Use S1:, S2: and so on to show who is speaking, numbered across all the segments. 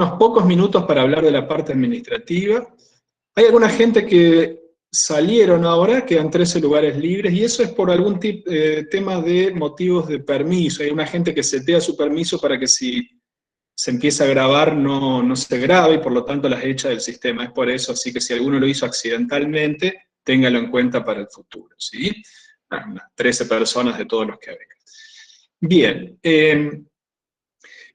S1: unos pocos minutos para hablar de la parte administrativa. Hay alguna gente que salieron ahora, quedan 13 lugares libres, y eso es por algún tema de motivos de permiso. Hay una gente que setea su permiso para que si se empieza a grabar no se grabe, y por lo tanto las echa del sistema. Es por eso, así que si alguno lo hizo accidentalmente, téngalo en cuenta para el futuro, ¿sí? Unas 13 personas de todos los que agregan. Bien,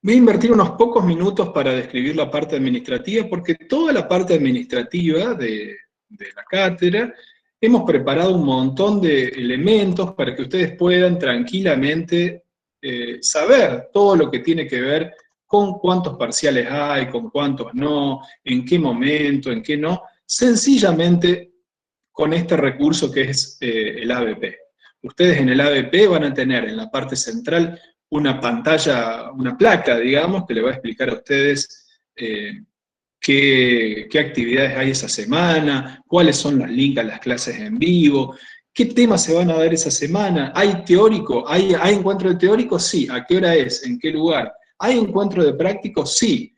S1: voy a invertir unos pocos minutos para describir la parte administrativa, porque toda la parte administrativa de la cátedra hemos preparado un montón de elementos para que ustedes puedan tranquilamente saber todo lo que tiene que ver con cuántos parciales hay, con cuántos no, en qué momento, en qué no, sencillamente con este recurso que es el ABP. Ustedes en el ABP van a tener en la parte central una pantalla, una placa, digamos, que le va a explicar a ustedes qué actividades hay esa semana, cuáles son los links a las clases en vivo, qué temas se van a dar esa semana. ¿Hay teórico? ¿Hay encuentro de teórico? Sí. ¿A qué hora es? ¿En qué lugar? ¿Hay encuentro de práctico? Sí.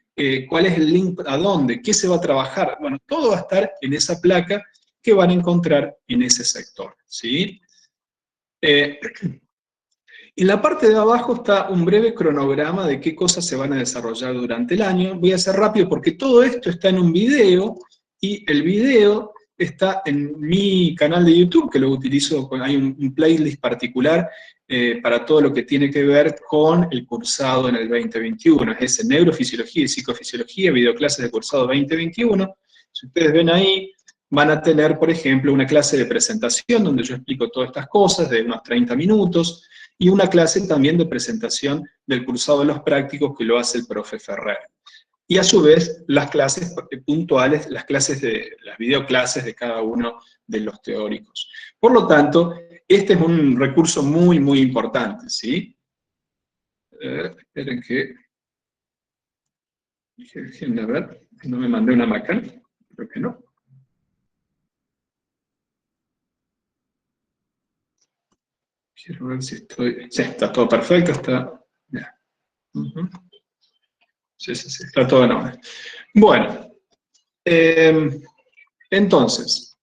S1: ¿Cuál es el link? ¿A dónde? ¿Qué se va a trabajar? Bueno, todo va a estar en esa placa que van a encontrar en ese sector, ¿sí? En la parte de abajo está un breve cronograma de qué cosas se van a desarrollar durante el año. Voy a ser rápido porque todo esto está en un video, y el video está en mi canal de YouTube, que lo utilizo, hay un playlist particular para todo lo que tiene que ver con el cursado en el 2021. Es ese, Neurofisiología y Psicofisiología, videoclases de cursado 2021. Si ustedes ven ahí, van a tener, por ejemplo, una clase de presentación donde yo explico todas estas cosas de unos 30 minutos, y una clase también de presentación del cursado de los prácticos que lo hace el profe Ferrer. Y a su vez, las clases puntuales, las videoclases de cada uno de los teóricos. Por lo tanto, este es un recurso muy, muy importante, ¿sí? Esperen que... Déjenme ver, no me mandé una macana, creo que no. Quiero ver si estoy... Sí, está todo perfecto, está... Ya. Sí, está todo en orden. Bueno, entonces,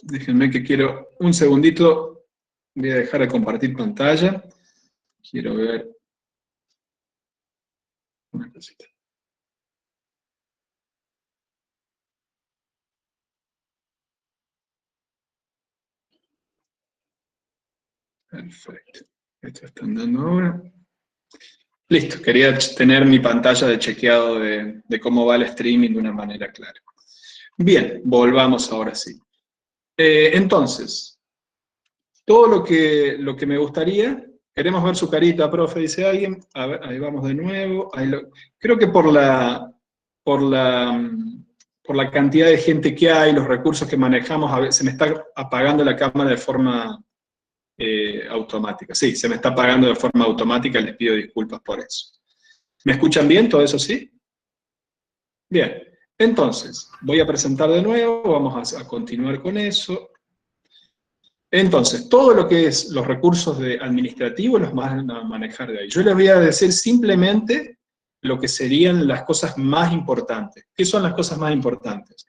S1: déjenme que quiero un segundito, voy a dejar de compartir pantalla. Quiero ver una cosita. Perfecto. Esto están dando ahora. Listo, quería tener mi pantalla de chequeado de cómo va el streaming de una manera clara. Bien, volvamos ahora sí. Entonces, todo lo que me gustaría, queremos ver su carita, profe, dice alguien. A ver, ahí vamos de nuevo. Creo que por la cantidad de gente que hay, los recursos que manejamos, a veces se me está apagando la cámara de forma automática. Sí, se me está apagando de forma automática, les pido disculpas por eso. ¿Me escuchan bien? ¿Todo eso sí? Bien, entonces, voy a presentar de nuevo, vamos a continuar con eso. Entonces, todo lo que es los recursos administrativos los van a manejar de ahí. Yo les voy a decir simplemente lo que serían las cosas más importantes. ¿Qué son las cosas más importantes?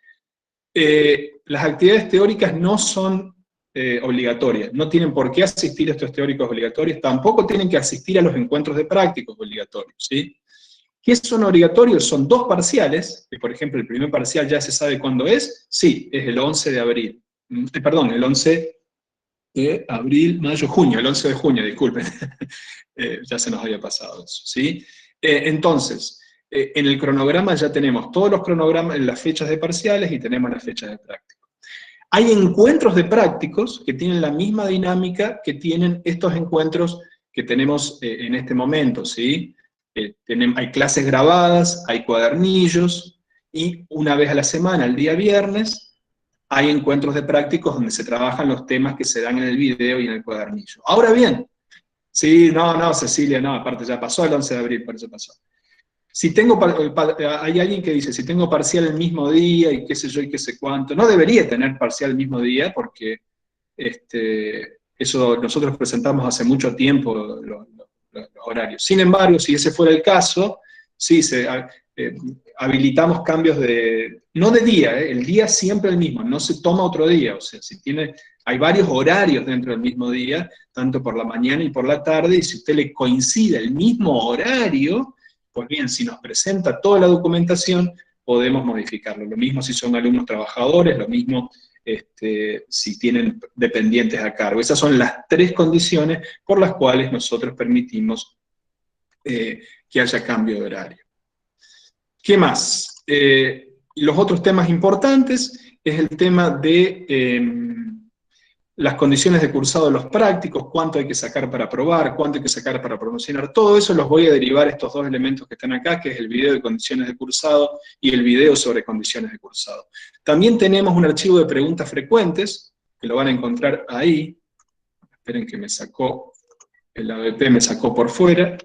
S1: Las actividades teóricas no son obligatorias, no tienen por qué asistir a estos teóricos obligatorios, tampoco tienen que asistir a los encuentros de prácticos obligatorios, ¿sí? ¿Qué son obligatorios? Son 2 parciales, que por ejemplo el primer parcial ya se sabe cuándo es, sí, es el 11 de abril, perdón, el 11 de abril, mayo, junio, el 11 de junio, disculpen, ya se nos había pasado eso, ¿sí? Entonces, en el cronograma ya tenemos todos los cronogramas, las fechas de parciales y tenemos las fechas de prácticos. Hay encuentros de prácticos que tienen la misma dinámica que tienen estos encuentros que tenemos en este momento, ¿sí? Hay clases grabadas, hay cuadernillos, y una vez a la semana, el día viernes, hay encuentros de prácticos donde se trabajan los temas que se dan en el video y en el cuadernillo. Ahora bien, sí, no, Cecilia, no, aparte ya pasó el 11 de abril, por eso pasó. Si tengo, hay alguien que dice, si tengo parcial el mismo día y qué sé yo y qué sé cuánto, no debería tener parcial el mismo día porque eso nosotros presentamos hace mucho tiempo los horarios. Sin embargo, si ese fuera el caso, Sí, habilitamos cambios no de día, el día siempre el mismo, no se toma otro día, o sea, hay varios horarios dentro del mismo día, tanto por la mañana y por la tarde, y si usted le coincide el mismo horario, pues bien, si nos presenta toda la documentación, podemos modificarlo. Lo mismo si son alumnos trabajadores, lo mismo si tienen dependientes a cargo. Esas son las 3 condiciones por las cuales nosotros permitimos que haya cambio de horario. ¿Qué más? Los otros temas importantes es el tema de las condiciones de cursado de los prácticos, cuánto hay que sacar para aprobar, cuánto hay que sacar para promocionar. Todo eso los voy a derivar a estos 2 elementos que están acá, que es el video de condiciones de cursado y el video sobre condiciones de cursado. También tenemos un archivo de preguntas frecuentes, que lo van a encontrar ahí. Esperen que el ABP me sacó por fuera.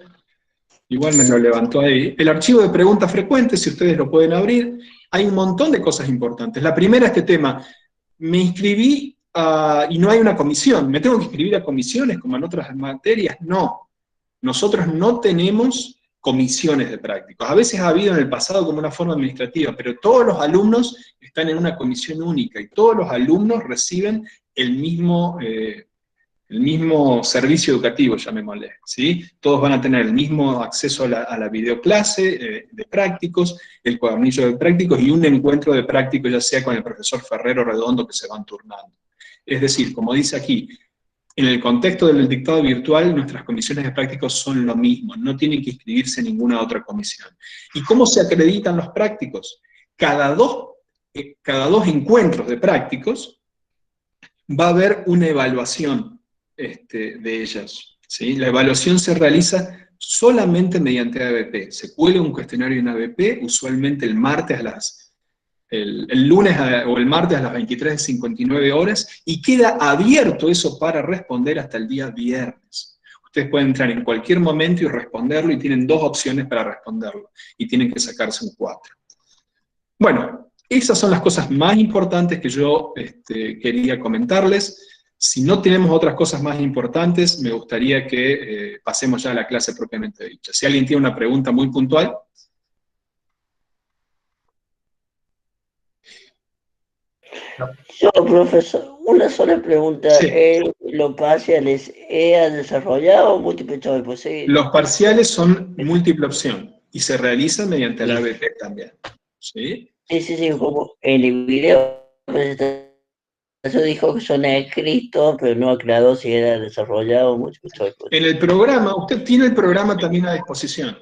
S1: Igual me lo levantó ahí. El archivo de preguntas frecuentes, si ustedes lo pueden abrir, hay un montón de cosas importantes. La primera, este tema, me inscribí y no hay una comisión. ¿Me tengo que inscribir a comisiones como en otras materias? No. Nosotros no tenemos comisiones de prácticos. A veces ha habido en el pasado como una forma administrativa, pero todos los alumnos están en una comisión única y todos los alumnos reciben el mismo servicio educativo, llamémosle, ¿sí? Todos van a tener el mismo acceso a la videoclase de prácticos, el cuadernillo de prácticos y un encuentro de prácticos, ya sea con el profesor Ferrero Redondo, que se van turnando. Es decir, como dice aquí, en el contexto del dictado virtual, nuestras comisiones de prácticos son lo mismo, no tienen que inscribirse en ninguna otra comisión. ¿Y cómo se acreditan los prácticos? Cada dos encuentros de prácticos va a haber una evaluación de ellas, ¿sí? La evaluación se realiza solamente mediante ABP. Se cuelga un cuestionario en ABP, usualmente el lunes o el martes a las 23:59 horas, y queda abierto eso para responder hasta el día viernes. Ustedes pueden entrar en cualquier momento y responderlo, y tienen 2 opciones para responderlo, y tienen que sacarse un 4. Bueno, esas son las cosas más importantes que yo quería comentarles. Si no tenemos otras cosas más importantes, me gustaría que pasemos ya a la clase propiamente dicha. Si alguien tiene una pregunta muy puntual.
S2: Yo, profesor, una sola pregunta.
S1: Sí.
S2: ¿Los parciales ha desarrollado o múltiple choice? Pues, sí.
S1: Los parciales son múltiple opción y se realizan mediante la ABP también. ¿Sí?
S2: Sí, como en el video eso dijo que son escritos, pero no aclaró si era desarrollado o múltiple choice.
S1: En el programa, usted tiene el programa también a disposición.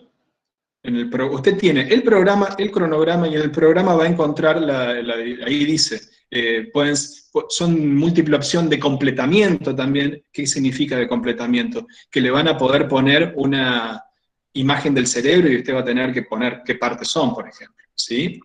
S1: Usted tiene el programa, el cronograma, y en el programa va a encontrar, ahí dice, son múltiple opción de completamiento también. ¿Qué significa de completamiento? Que le van a poder poner una imagen del cerebro y usted va a tener que poner qué partes son, por ejemplo, ¿sí?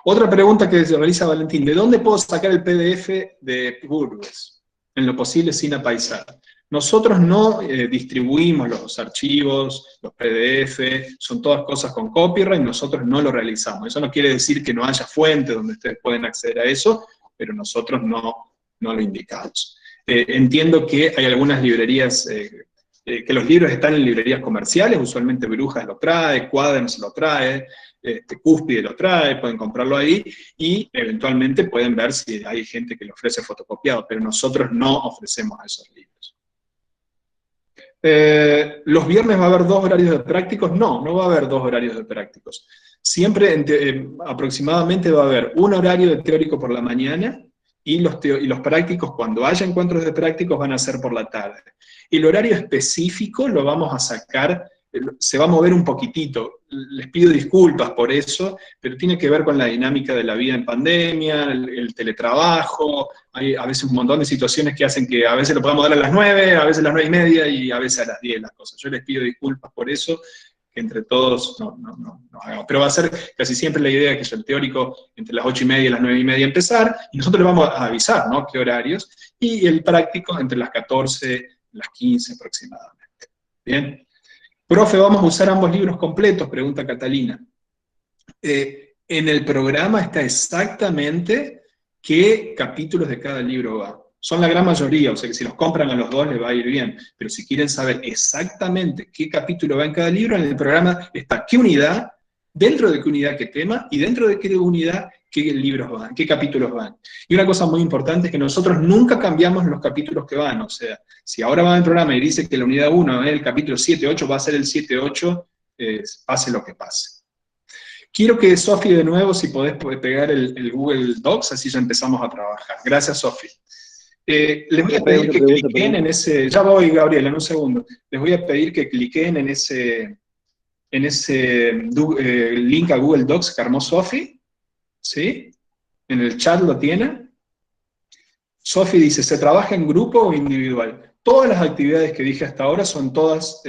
S1: Otra pregunta que se realiza Valentín: ¿de dónde puedo sacar el PDF de Burgess? En lo posible sin apaisar. Nosotros no distribuimos los archivos, los PDF, son todas cosas con copyright, nosotros no lo realizamos. Eso no quiere decir que no haya fuentes donde ustedes pueden acceder a eso, pero nosotros no lo indicamos. Entiendo que hay algunas librerías, que los libros están en librerías comerciales, usualmente Brujas lo trae, Quaderns lo trae, Cúspide lo trae, pueden comprarlo ahí, y eventualmente pueden ver si hay gente que lo ofrece fotocopiado, pero nosotros no ofrecemos esos libros. ¿Los viernes va a haber 2 horarios de prácticos? No va a haber 2 horarios de prácticos. Siempre, aproximadamente, va a haber un horario de teórico por la mañana, y los prácticos, cuando haya encuentros de prácticos, van a ser por la tarde. El horario específico lo vamos a sacar, se va a mover un poquitito. Les pido disculpas por eso, pero tiene que ver con la dinámica de la vida en pandemia, el teletrabajo. Hay a veces un montón de situaciones que hacen que a veces lo podamos dar a las 9, a veces a las 9:30 y a veces a las 10 las cosas. Yo les pido disculpas por eso, que entre todos no hagamos. Pero va a ser casi siempre la idea que es el teórico entre las 8:30 y las 9:30 empezar, y nosotros le vamos a avisar, ¿no?, qué horarios, y el práctico entre las 14 y las 15 aproximadamente. ¿Bien? Profe, ¿vamos a usar ambos libros completos?, pregunta Catalina. En el programa está exactamente qué capítulos de cada libro va. Son la gran mayoría, o sea que si los compran a los dos les va a ir bien. Pero si quieren saber exactamente qué capítulo va en cada libro, en el programa está qué unidad, dentro de qué unidad qué tema, y dentro de qué unidad qué libros van, qué capítulos van. Y una cosa muy importante es que nosotros nunca cambiamos los capítulos que van, o sea, si ahora va en el programa y dice que la unidad 1 es el capítulo 7-8, va a ser el 7-8, pase lo que pase. Quiero que Sofi de nuevo, si podés pegar el Google Docs, así ya empezamos a trabajar. Gracias, Sofi. Les voy a pedir que cliquen en ese, ya voy, Gabriel, en un segundo. Les voy a pedir que cliquen en ese link a Google Docs que armó Sofi, ¿sí? En el chat lo tiene. Sofi dice, ¿se trabaja en grupo o individual? Todas las actividades que dije hasta ahora son todas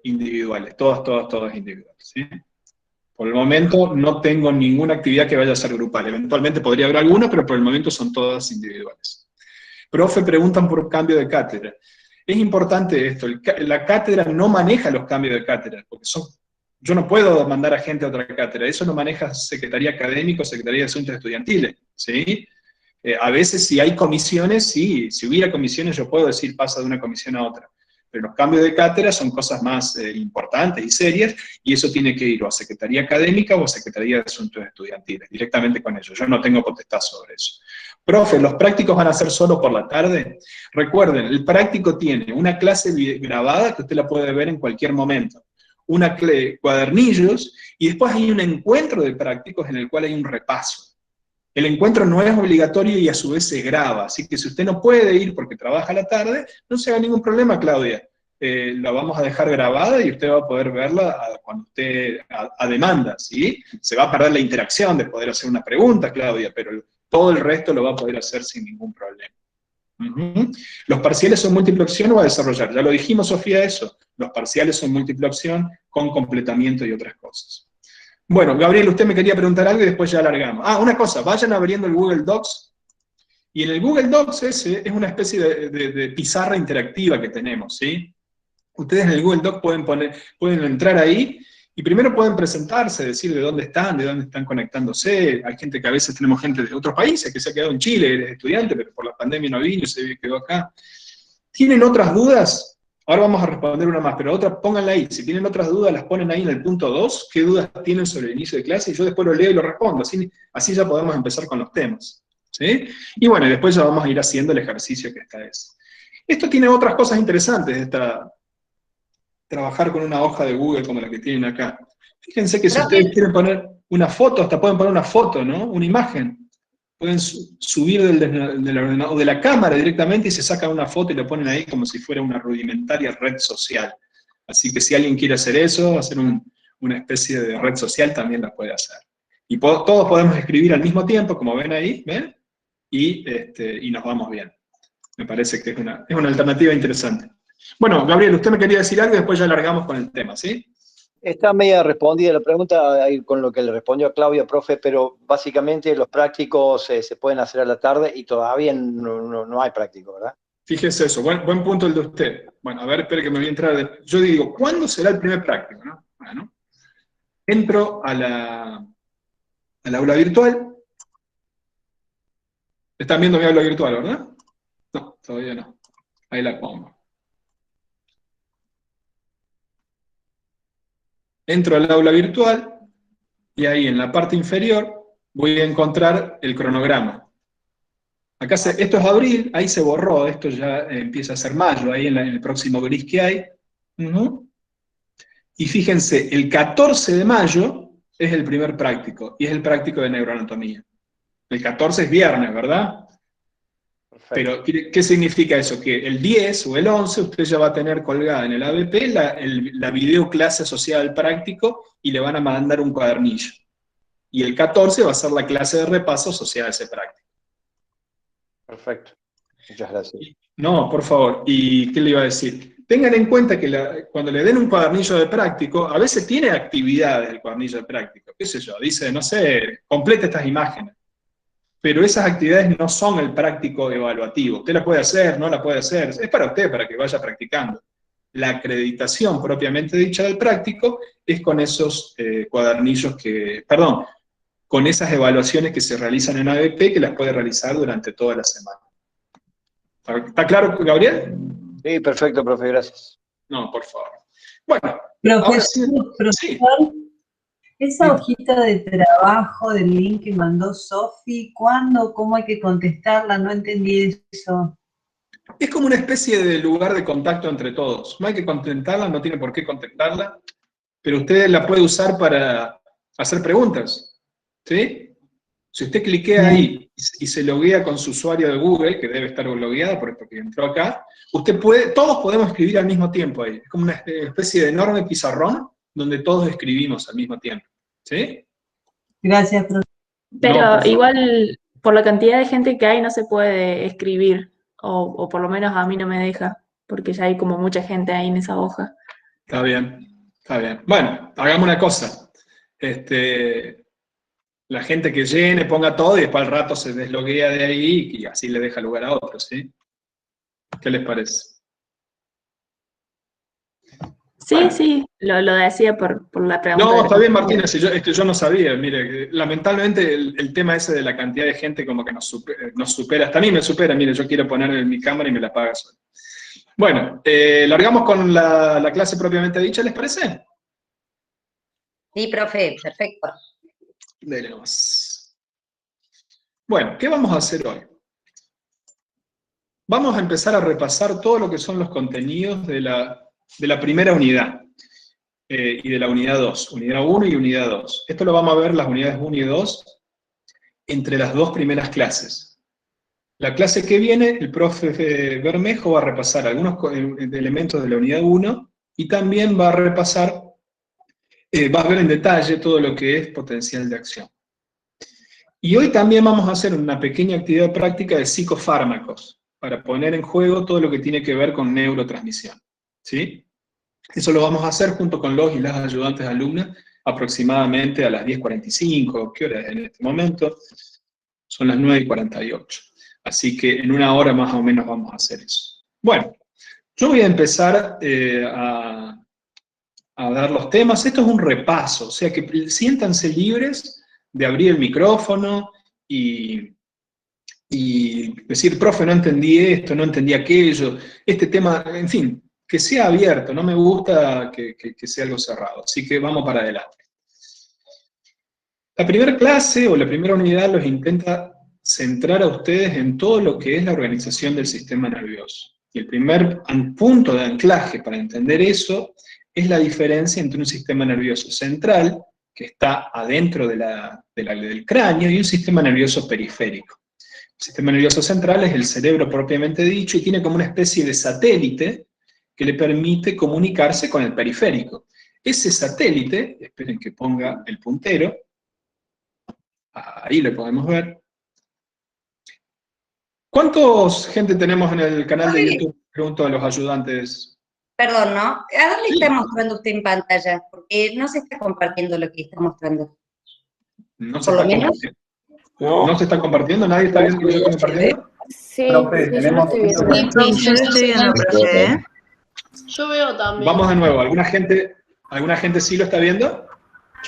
S1: individuales, todas individuales, ¿sí? Por el momento no tengo ninguna actividad que vaya a ser grupal. Eventualmente podría haber alguna, pero por el momento son todas individuales. Profe, preguntan por cambio de cátedra. Es importante esto, la cátedra no maneja los cambios de cátedra, porque yo no puedo mandar a gente a otra cátedra, eso lo maneja Secretaría Académica o Secretaría de Asuntos Estudiantiles, ¿sí? A veces si hay comisiones, sí, si hubiera comisiones yo puedo decir pasa de una comisión a otra, pero los cambios de cátedra son cosas más importantes y serias, y eso tiene que ir o a Secretaría Académica o a Secretaría de Asuntos Estudiantiles, directamente con ellos, yo no tengo potestad sobre eso. Profe, ¿los prácticos van a ser solo por la tarde? Recuerden, el práctico tiene una clase grabada que usted la puede ver en cualquier momento, cuadernillos, y después hay un encuentro de prácticos en el cual hay un repaso. El encuentro no es obligatorio y a su vez se graba, así que si usted no puede ir porque trabaja a la tarde, no se haga ningún problema, Claudia. La vamos a dejar grabada y usted va a poder verla cuando usted a demanda, ¿sí? Se va a perder la interacción de poder hacer una pregunta, Claudia, pero todo el resto lo va a poder hacer sin ningún problema. ¿Los parciales son múltiple opción o a desarrollar? Ya lo dijimos, Sofía, eso. Los parciales son múltiple opción con completamiento y otras cosas. Bueno, Gabriel, usted me quería preguntar algo y después ya alargamos. Ah, una cosa, vayan abriendo el Google Docs, y en el Google Docs ese es una especie de pizarra interactiva que tenemos, ¿sí? Ustedes en el Google Docs pueden entrar ahí, y primero pueden presentarse, decir de dónde están conectándose. Hay gente que a veces tenemos gente de otros países que se ha quedado en Chile, eres estudiante, pero por la pandemia no vino, se quedó acá. ¿Tienen otras dudas? Ahora vamos a responder una más, pero otra pónganla ahí. Si tienen otras dudas, las ponen ahí en el punto 2, qué dudas tienen sobre el inicio de clase, y yo después lo leo y lo respondo. Así ya podemos empezar con los temas, ¿sí? Y bueno, después ya vamos a ir haciendo el ejercicio que está ese. Esto tiene otras cosas interesantes, trabajar con una hoja de Google como la que tienen acá. Fíjense que si ustedes quieren poner una foto, hasta pueden poner una foto, ¿no? Una imagen. Pueden subir del ordenador o de la cámara directamente y se sacan una foto y la ponen ahí como si fuera una rudimentaria red social. Así que si alguien quiere hacer eso, hacer una especie de red social, también la puede hacer. Y todos podemos escribir al mismo tiempo, como ven ahí, ¿ven? Y nos vamos bien. Me parece que es una alternativa interesante. Bueno, Gabriel, usted me quería decir algo y después ya alargamos con el tema, ¿sí?
S3: Está media respondida la pregunta con lo que le respondió a Claudia, profe, pero básicamente los prácticos se pueden hacer a la tarde y todavía no hay práctico, ¿verdad?
S1: Fíjese eso, buen punto el de usted. Bueno, a ver, espere que me voy a entrar. Yo digo, ¿cuándo será el primer práctico? ¿No? Bueno, entro al aula virtual. ¿Están viendo mi aula virtual, verdad? No, todavía no. Ahí la pongo. Entro al aula virtual y ahí en la parte inferior voy a encontrar el cronograma. Acá esto es abril, ahí se borró, esto ya empieza a ser mayo, ahí en el próximo gris que hay. Y fíjense, el 14 de mayo es el primer práctico, y es el práctico de neuroanatomía. El 14 es viernes, ¿verdad? Perfecto. Pero, ¿qué significa eso? Que el 10 o el 11 usted ya va a tener colgada en el ABP la videoclase asociada al práctico y le van a mandar un cuadernillo. Y el 14 va a ser la clase de repaso asociada a ese práctico.
S3: Perfecto. Muchas gracias.
S1: No, por favor. ¿Y qué le iba a decir? Tengan en cuenta que cuando le den un cuadernillo de práctico, a veces tiene actividades el cuadernillo de práctico. ¿Qué sé yo? Dice, no sé, complete estas imágenes. Pero esas actividades no son el práctico evaluativo. Usted la puede hacer, no la puede hacer. Es para usted, para que vaya practicando. La acreditación propiamente dicha del práctico es con esos cuadernillos con esas evaluaciones que se realizan en ABP, que las puede realizar durante toda la semana. ¿Está claro, Gabriel?
S3: Sí, perfecto, profe, gracias.
S1: No, por favor. Bueno, ahora sí. Sí.
S4: Profesor, esa hojita de trabajo del link que mandó Sofi, ¿cuándo, cómo hay que contestarla? No entendí eso.
S1: Es como una especie de lugar de contacto entre todos. No hay que contestarla, no tiene por qué contestarla, pero usted la puede usar para hacer preguntas, ¿sí? Si usted cliquea ahí y se loguea con su usuario de Google, que debe estar logueada porque entró acá, usted puede, todos podemos escribir al mismo tiempo ahí. Es como una especie de enorme pizarrón donde todos escribimos al mismo tiempo, ¿sí?
S4: Gracias, profesor.
S5: Pero
S1: No, por
S5: igual, por la cantidad de gente que hay, no se puede escribir, o por lo menos a mí no me deja, porque ya hay como mucha gente ahí en esa hoja.
S1: Está bien, está bien. Bueno, hagamos una cosa. La gente que llene, ponga todo y después al rato se desloguea de ahí y así le deja lugar a otros, ¿sí? ¿Qué les parece?
S5: Sí,
S1: Bueno.
S5: sí, lo decía por la pregunta.
S1: No,
S5: de
S1: está
S5: la
S1: bien,
S5: compañera.
S1: Martínez, es que yo no sabía, mire, lamentablemente el tema ese de la cantidad de gente como que nos supera, hasta a mí me supera, mire, yo quiero poner en mi cámara y me la apaga solo. Bueno, largamos con la clase propiamente dicha, ¿les parece?
S6: Sí, profe, perfecto.
S1: Dele nomás. Bueno, ¿qué vamos a hacer hoy? Vamos a empezar a repasar todo lo que son los contenidos de la primera unidad y de la unidad 2, unidad 1 y unidad 2. Esto lo vamos a ver las unidades 1 y 2 entre las dos primeras clases. La clase que viene, el profe Bermejo va a repasar algunos elementos de la unidad 1 y también va a repasar, va a ver en detalle todo lo que es potencial de acción. Y hoy también vamos a hacer una pequeña actividad práctica de psicofármacos, para poner en juego todo lo que tiene que ver con neurotransmisión, ¿sí? Eso lo vamos a hacer junto con los y las ayudantes alumnas, aproximadamente a las 10:45, ¿qué hora es en este momento? Son las 9:48. Así que en una hora más o menos vamos a hacer eso. Bueno, yo voy a empezar a dar los temas. Esto es un repaso, o sea que siéntanse libres de abrir el micrófono y decir, profe, no entendí esto, no entendí aquello, este tema, en fin, que sea abierto, no me gusta que sea algo cerrado, así que vamos para adelante. La primera clase o la primera unidad los intenta centrar a ustedes en todo lo que es la organización del sistema nervioso. Y el primer punto de anclaje para entender eso es la diferencia entre un sistema nervioso central, que está adentro del cráneo, y un sistema nervioso periférico. El sistema nervioso central es el cerebro propiamente dicho y tiene como una especie de satélite que le permite comunicarse con el periférico. Ese satélite, esperen que ponga el puntero, ahí lo podemos ver. ¿Cuántos gente tenemos en el canal de YouTube? Pregunto a los ayudantes.
S6: Perdón, ¿no? ¿A dónde
S1: Sí.
S6: está mostrando usted en pantalla? Porque no se está compartiendo lo que está mostrando.
S1: No se
S6: Por lo
S1: está
S6: menos.
S1: compartiendo. ¿No se está compartiendo? ¿Nadie está viendo que yo estoy compartiendo?
S7: Sí,
S8: Profe,
S7: sí, yo lo
S8: tenemos
S7: estoy viendo.
S8: un-
S9: Sí, yo lo estoy viendo, profe, ¿eh?
S7: Yo veo también.
S1: Vamos de nuevo. ¿Alguna gente sí lo está viendo?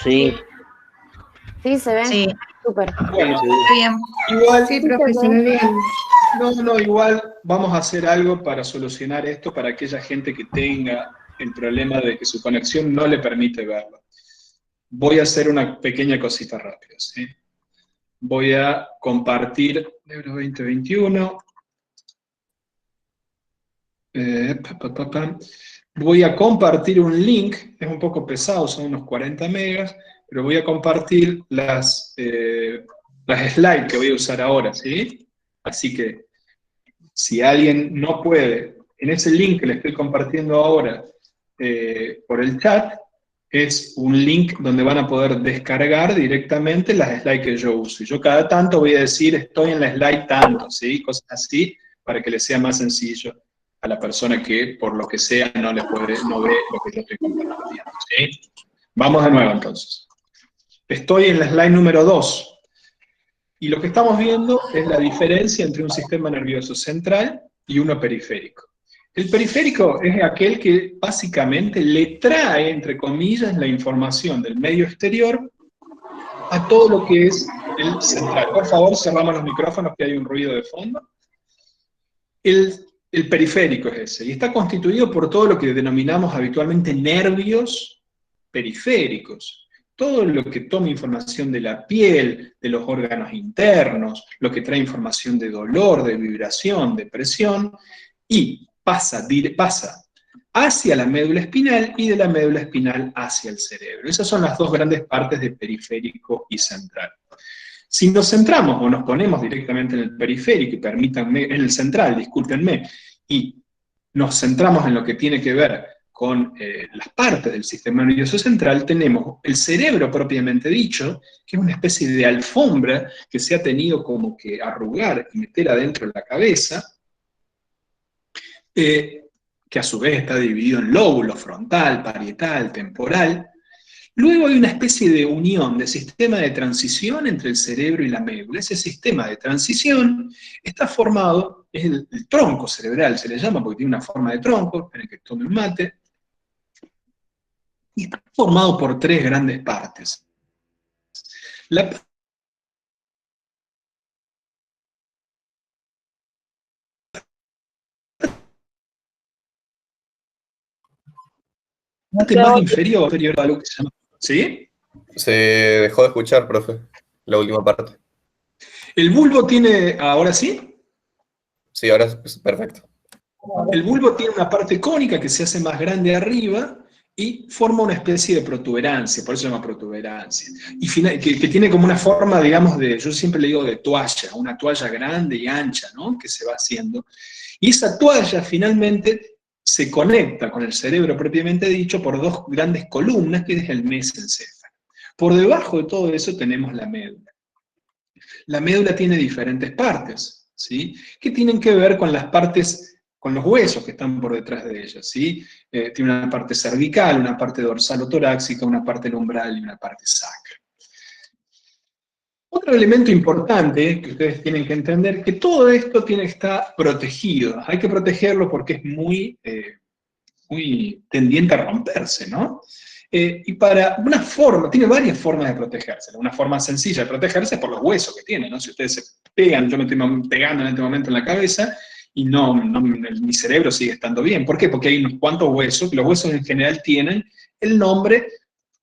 S2: Sí,
S7: Sí, se ven.
S9: Sí,
S7: Súper.
S1: Bueno,
S9: está bien.
S1: igual,
S9: Sí, profe, se ve bien.
S1: igual vamos a hacer algo para solucionar esto para aquella gente que tenga el problema de que su conexión no le permite verlo. Voy a hacer una pequeña cosita rápida, ¿sí? Voy a compartir Euro 2021. Voy a compartir un link, es un poco pesado, son unos 40 megas, pero voy a compartir las slides que voy a usar ahora, ¿sí? Así que, si alguien no puede, en ese link que le estoy compartiendo ahora por el chat, es un link donde van a poder descargar directamente las slides que yo uso. Y yo cada tanto voy a decir, estoy en la slide tanto, ¿sí? Cosas así, para que le sea más sencillo a la persona que, por lo que sea, no ve lo que yo estoy compartiendo, ¿sí? Vamos de nuevo, entonces. Estoy en la slide número 2. Y lo que estamos viendo es la diferencia entre un sistema nervioso central y uno periférico. El periférico es aquel que básicamente le trae, entre comillas, la información del medio exterior a todo lo que es el central. Por favor, cerramos los micrófonos que hay un ruido de fondo. El periférico es ese, y está constituido por todo lo que denominamos habitualmente nervios periféricos. Todo lo que toma información de la piel, de los órganos internos, lo que trae información de dolor, de vibración, de presión, y pasa hacia la médula espinal y de la médula espinal hacia el cerebro. Esas son las dos grandes partes de periférico y central. Si nos centramos o nos ponemos directamente en el periférico, y permítanme, en el central, discúlpenme, y nos centramos en lo que tiene que ver con las partes del sistema nervioso central, tenemos el cerebro propiamente dicho, que es una especie de alfombra que se ha tenido como que arrugar y meter adentro de la cabeza, que a su vez está dividido en lóbulos, frontal, parietal, temporal. Luego hay una especie de unión, de sistema de transición entre el cerebro y la médula. Ese sistema de transición está formado, es el tronco cerebral, se le llama porque tiene una forma de tronco, esperen que tome un mate, y está formado por tres grandes partes. La parte más inferior a lo que se llama... ¿Sí?
S8: Se dejó de escuchar, profe, la última parte.
S1: ¿El bulbo tiene, ahora sí?
S8: Sí, ahora es perfecto.
S1: El bulbo tiene una parte cónica que se hace más grande arriba y forma una especie de protuberancia, por eso se llama protuberancia. Y que tiene como una forma, digamos, yo siempre le digo de toalla, una toalla grande y ancha, ¿no? Que se va haciendo. Y esa toalla finalmente se conecta con el cerebro propiamente dicho por dos grandes columnas, que es el mesencéfalo. Por debajo de todo eso tenemos la médula. La médula tiene diferentes partes, ¿sí? Que tienen que ver con las partes, con los huesos que están por detrás de ella, ¿sí? Tiene una parte cervical, una parte dorsal o torácica, una parte lumbral y una parte sacra. Otro elemento importante que ustedes tienen que entender, que todo esto tiene que estar protegido. Hay que protegerlo porque es muy tendiente a romperse, ¿no? Y para una forma, tiene varias formas de protegerse. Una forma sencilla de protegerse es por los huesos que tiene, ¿no? Si ustedes se pegan, yo me estoy pegando en este momento en la cabeza, y mi cerebro sigue estando bien. ¿Por qué? Porque hay unos cuantos huesos, los huesos en general tienen el nombre,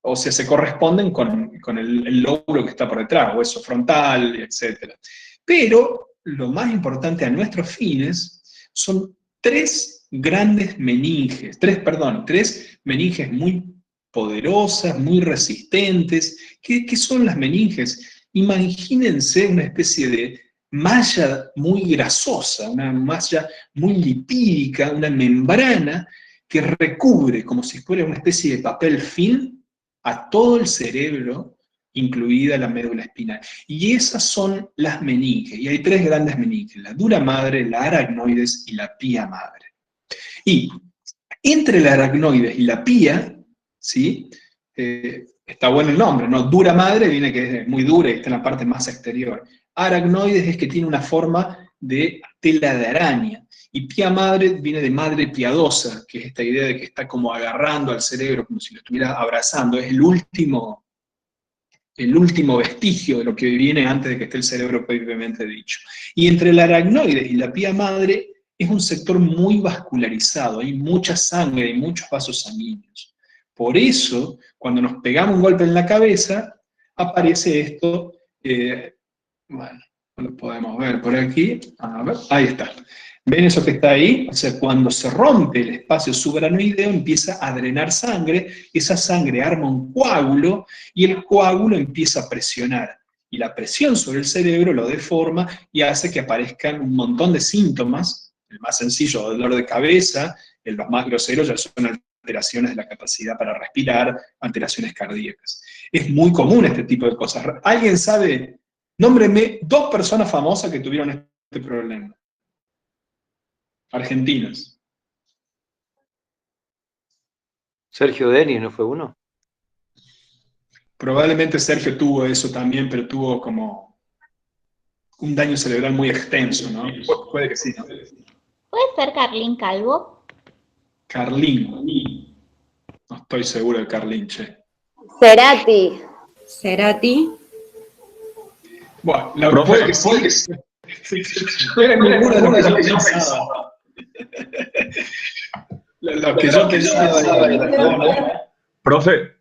S1: o sea, se corresponden con el lóbulo que está por detrás, hueso frontal, etc. Pero lo más importante a nuestros fines son tres meninges muy poderosas, muy resistentes. ¿Qué son las meninges? Imagínense una especie de malla muy grasosa, una malla muy lipídica, una membrana que recubre como si fuera una especie de papel film a todo el cerebro, incluida la médula espinal. Y esas son las meninges, y hay tres grandes meninges: la dura madre, la aracnoides y la pía madre. Y entre la aracnoides y la pía, ¿sí? Está bueno el nombre, ¿no? Dura madre viene que es muy dura y está en la parte más exterior. Aracnoides es que tiene una forma de tela de araña. Y pía madre viene de madre piadosa, que es esta idea de que está como agarrando al cerebro, como si lo estuviera abrazando. Es el último vestigio de lo que viene antes de que esté el cerebro propiamente dicho. Y entre la aracnoides y la pía madre es un sector muy vascularizado, hay mucha sangre, hay muchos vasos sanguíneos. Por eso, cuando nos pegamos un golpe en la cabeza, aparece esto, bueno, no lo podemos ver por aquí, a ver, ahí está. ¿Ven eso que está ahí? O sea, cuando se rompe el espacio subaracnoideo empieza a drenar sangre, esa sangre arma un coágulo y el coágulo empieza a presionar. Y la presión sobre el cerebro lo deforma y hace que aparezcan un montón de síntomas. El más sencillo, dolor de cabeza, los más groseros ya son alteraciones de la capacidad para respirar, alteraciones cardíacas. Es muy común este tipo de cosas. ¿Alguien sabe? Nómbreme 2 personas famosas que tuvieron este problema. Argentinos.
S3: Sergio Denis, ¿no fue uno?
S1: Probablemente Sergio tuvo eso también, pero tuvo como un daño cerebral muy extenso, ¿no? Puede que sí, ¿no?
S10: ¿Puede ser Carlín Calvo?
S1: Carlín. No estoy seguro de Carlín, che.
S7: Cerati.
S9: Cerati.
S1: Bueno, la puede que sí. No era ninguna de las que yo pensaba. Lo que yo pensaba.
S11: Profe,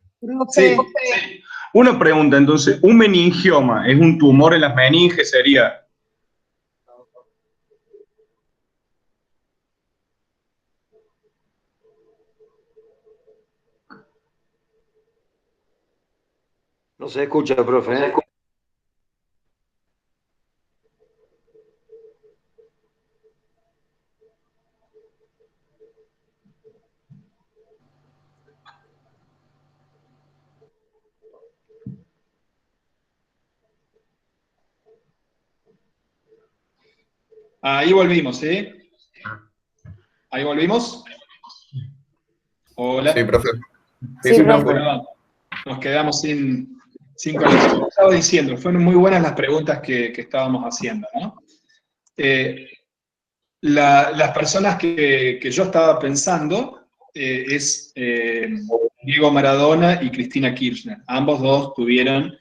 S1: Sí.
S11: una pregunta entonces, ¿un meningioma es un tumor en las meninges? Sería...
S3: No se escucha, profe.
S1: Ahí volvimos, ¿sí? Ahí volvimos. Hola.
S8: Sí, profe.
S7: Sí, profe.
S1: Perdón. Nos quedamos sin conexión. Como estaba diciendo, fueron muy buenas las preguntas que estábamos haciendo, ¿no? Las personas que yo estaba pensando es Diego Maradona y Cristina Kirchner. Ambos dos tuvieron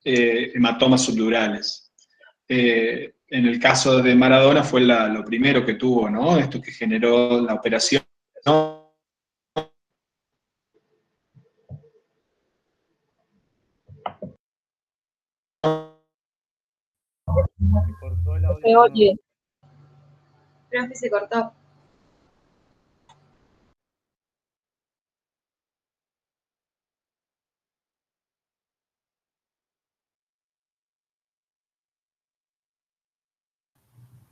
S1: hematomas subdurales. En el caso de Maradona fue lo primero que tuvo, ¿no? Esto que generó la operación, ¿no?
S7: Se oye. Creo que se cortó.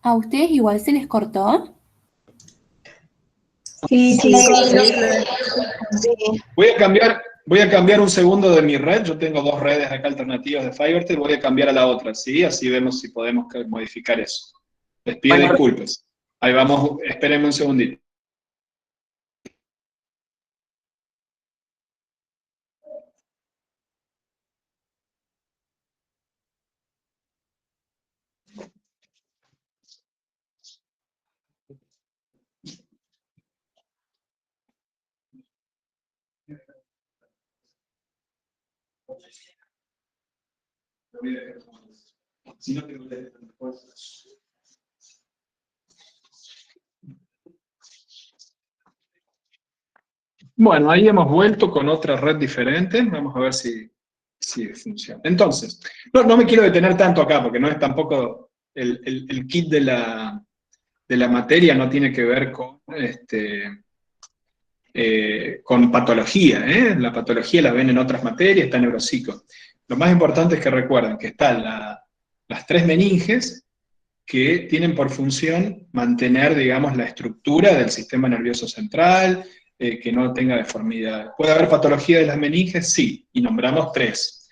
S12: ¿A ustedes igual se les cortó?
S4: Sí,
S1: Voy a cambiar un segundo de mi red. Yo tengo dos redes acá alternativas de FiberTel. Voy a cambiar a la otra, ¿sí? Así vemos si podemos modificar eso. Les pido disculpas. Ahí vamos, espérenme un segundito. Bueno, ahí hemos vuelto con otra red diferente. Vamos a ver si funciona. Entonces, no me quiero detener tanto acá, porque no es tampoco el kit de la materia, no tiene que ver con patología. La patología la ven en otras materias, está en neuropsico. Lo más importante es que recuerden que están las tres meninges que tienen por función mantener, digamos, la estructura del sistema nervioso central, que no tenga deformidad. ¿Puede haber patología de las meninges? Sí, y nombramos tres.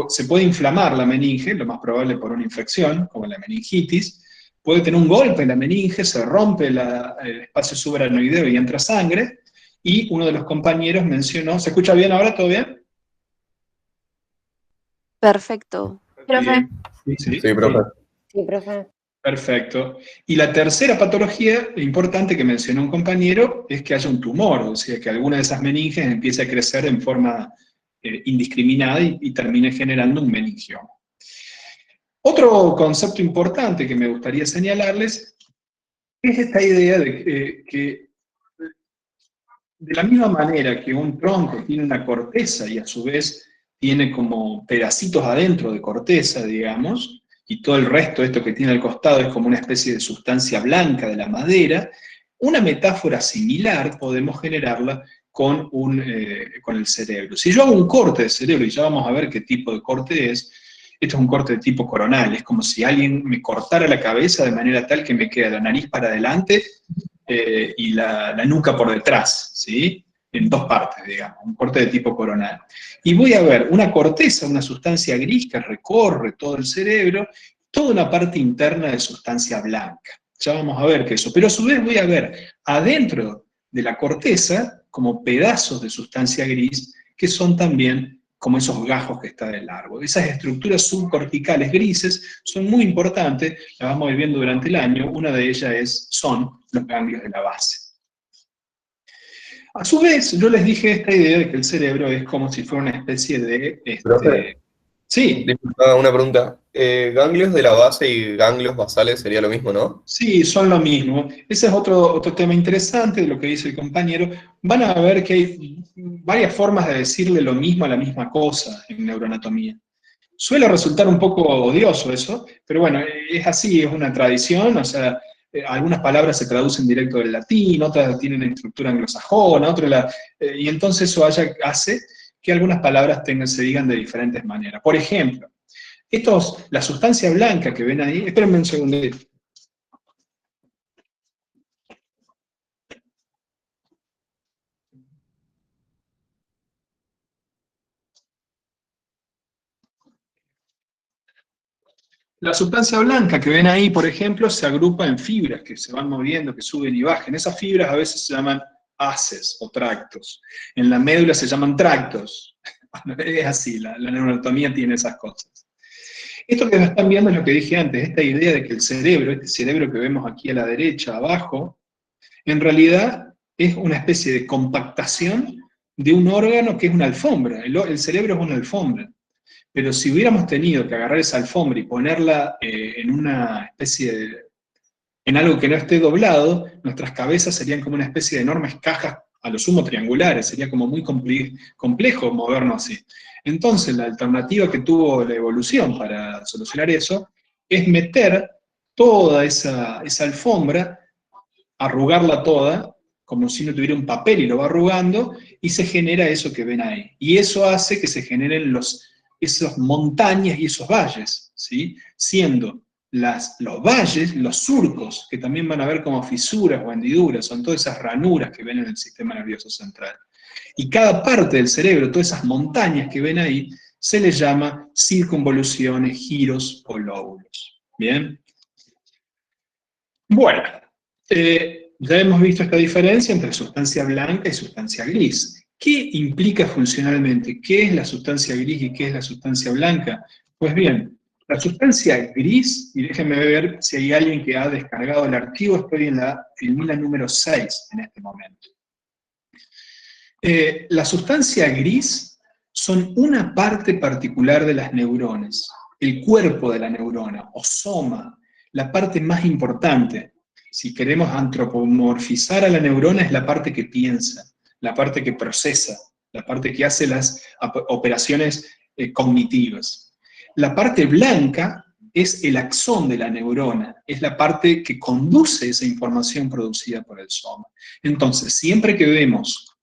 S1: Se puede inflamar la meninge, lo más probable por una infección, como la meningitis. Puede tener un golpe en la meninge, se rompe el espacio subaracnoideo y entra sangre. Y uno de los compañeros mencionó, ¿se escucha bien ahora? ¿Todo bien?
S7: Perfecto. Profe.
S1: Sí,
S8: profe.
S7: Sí, profe.
S1: Perfecto. Y la tercera patología importante que mencionó un compañero es que haya un tumor, o sea, que alguna de esas meninges empiece a crecer en forma indiscriminada y termine generando un meningioma. Otro concepto importante que me gustaría señalarles es esta idea de que de la misma manera que un tronco tiene una corteza y a su vez tiene como pedacitos adentro de corteza, digamos, y todo el resto, esto que tiene al costado, es como una especie de sustancia blanca de la madera, una metáfora similar podemos generarla con el cerebro. Si yo hago un corte de cerebro, y ya vamos a ver qué tipo de corte es, esto es un corte de tipo coronal, es como si alguien me cortara la cabeza de manera tal que me queda la nariz para adelante y la nuca por detrás, ¿sí? En dos partes, digamos, un corte de tipo coronal. Y voy a ver una corteza, una sustancia gris que recorre todo el cerebro, toda una parte interna de sustancia blanca. Ya vamos a ver que eso. Pero a su vez voy a ver adentro de la corteza como pedazos de sustancia gris que son también como esos gajos que está del árbol. Esas estructuras subcorticales grises son muy importantes, las vamos a ir viendo durante el año. Una de ellas son los ganglios de la base. A su vez, yo les dije esta idea de que el cerebro es como si fuera una especie de...
S8: Profe.
S1: Sí.
S8: Disculpa, una pregunta. Ganglios de la base y ganglios basales sería lo mismo, ¿no?
S1: Sí, son lo mismo. Ese es otro tema interesante de lo que dice el compañero. Van a ver que hay varias formas de decirle lo mismo a la misma cosa en neuroanatomía. Suele resultar un poco odioso eso, pero bueno, es así, es una tradición, o sea, algunas palabras se traducen directo del latín, otras tienen estructura anglosajona, y entonces eso hace que algunas palabras se digan de diferentes maneras. Por ejemplo, la sustancia blanca que ven ahí, espérenme un segundito. La sustancia blanca que ven ahí, por ejemplo, se agrupa en fibras que se van moviendo, que suben y bajan. Esas fibras a veces se llaman haces o tractos. En la médula se llaman tractos. Es así, la neuroanatomía tiene esas cosas. Esto que están viendo es lo que dije antes, esta idea de que el cerebro, este cerebro que vemos aquí a la derecha, abajo, en realidad es una especie de compactación de un órgano que es una alfombra. El cerebro es una alfombra. Pero si hubiéramos tenido que agarrar esa alfombra y ponerla en una especie en algo que no esté doblado, nuestras cabezas serían como una especie de enormes cajas, a lo sumo triangulares, sería como muy complejo movernos así. Entonces la alternativa que tuvo la evolución para solucionar eso es meter toda esa alfombra, arrugarla toda, como si no tuviera un papel y lo va arrugando, y se genera eso que ven ahí. Y eso hace que se generen esas montañas y esos valles, ¿sí? Siendo los valles, los surcos, que también van a ver como fisuras o hendiduras, son todas esas ranuras que ven en el sistema nervioso central. Y cada parte del cerebro, todas esas montañas que ven ahí, se les llama circunvoluciones, giros o lóbulos. ¿Bien? Bueno, ya hemos visto esta diferencia entre sustancia blanca y sustancia gris. ¿Qué implica funcionalmente? ¿Qué es la sustancia gris y qué es la sustancia blanca? Pues bien, la sustancia gris, y déjenme ver si hay alguien que ha descargado el archivo, estoy en la filmila número 6 en este momento. La sustancia gris son una parte particular de las neuronas, el cuerpo de la neurona, o soma, la parte más importante. Si queremos antropomorfizar a la neurona, es la parte que piensa, la parte que procesa, la parte que hace las operaciones cognitivas. La parte blanca es el axón de la neurona, es la parte que conduce esa información producida por el soma. Entonces, siempre que vemos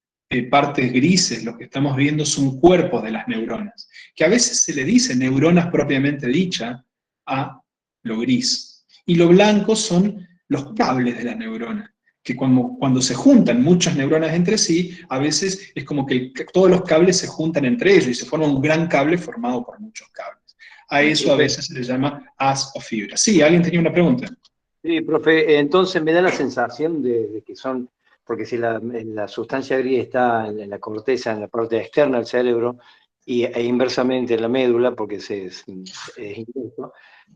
S1: partes grises, lo que estamos viendo son cuerpos de las neuronas, que a veces se le dice neuronas propiamente dicha a lo gris. Y lo blanco son los cables de la neurona, que cuando se juntan muchas neuronas entre sí, a veces es como que todos los cables se juntan entre ellos y se forma un gran cable formado por muchos cables. A eso a veces se le llama haz o fibra. Sí, ¿alguien tenía una pregunta?
S3: Sí, profe, entonces me da la sensación de que son, porque si la sustancia gris está en la corteza, en la parte externa del cerebro, e inversamente en la médula, porque es intenso,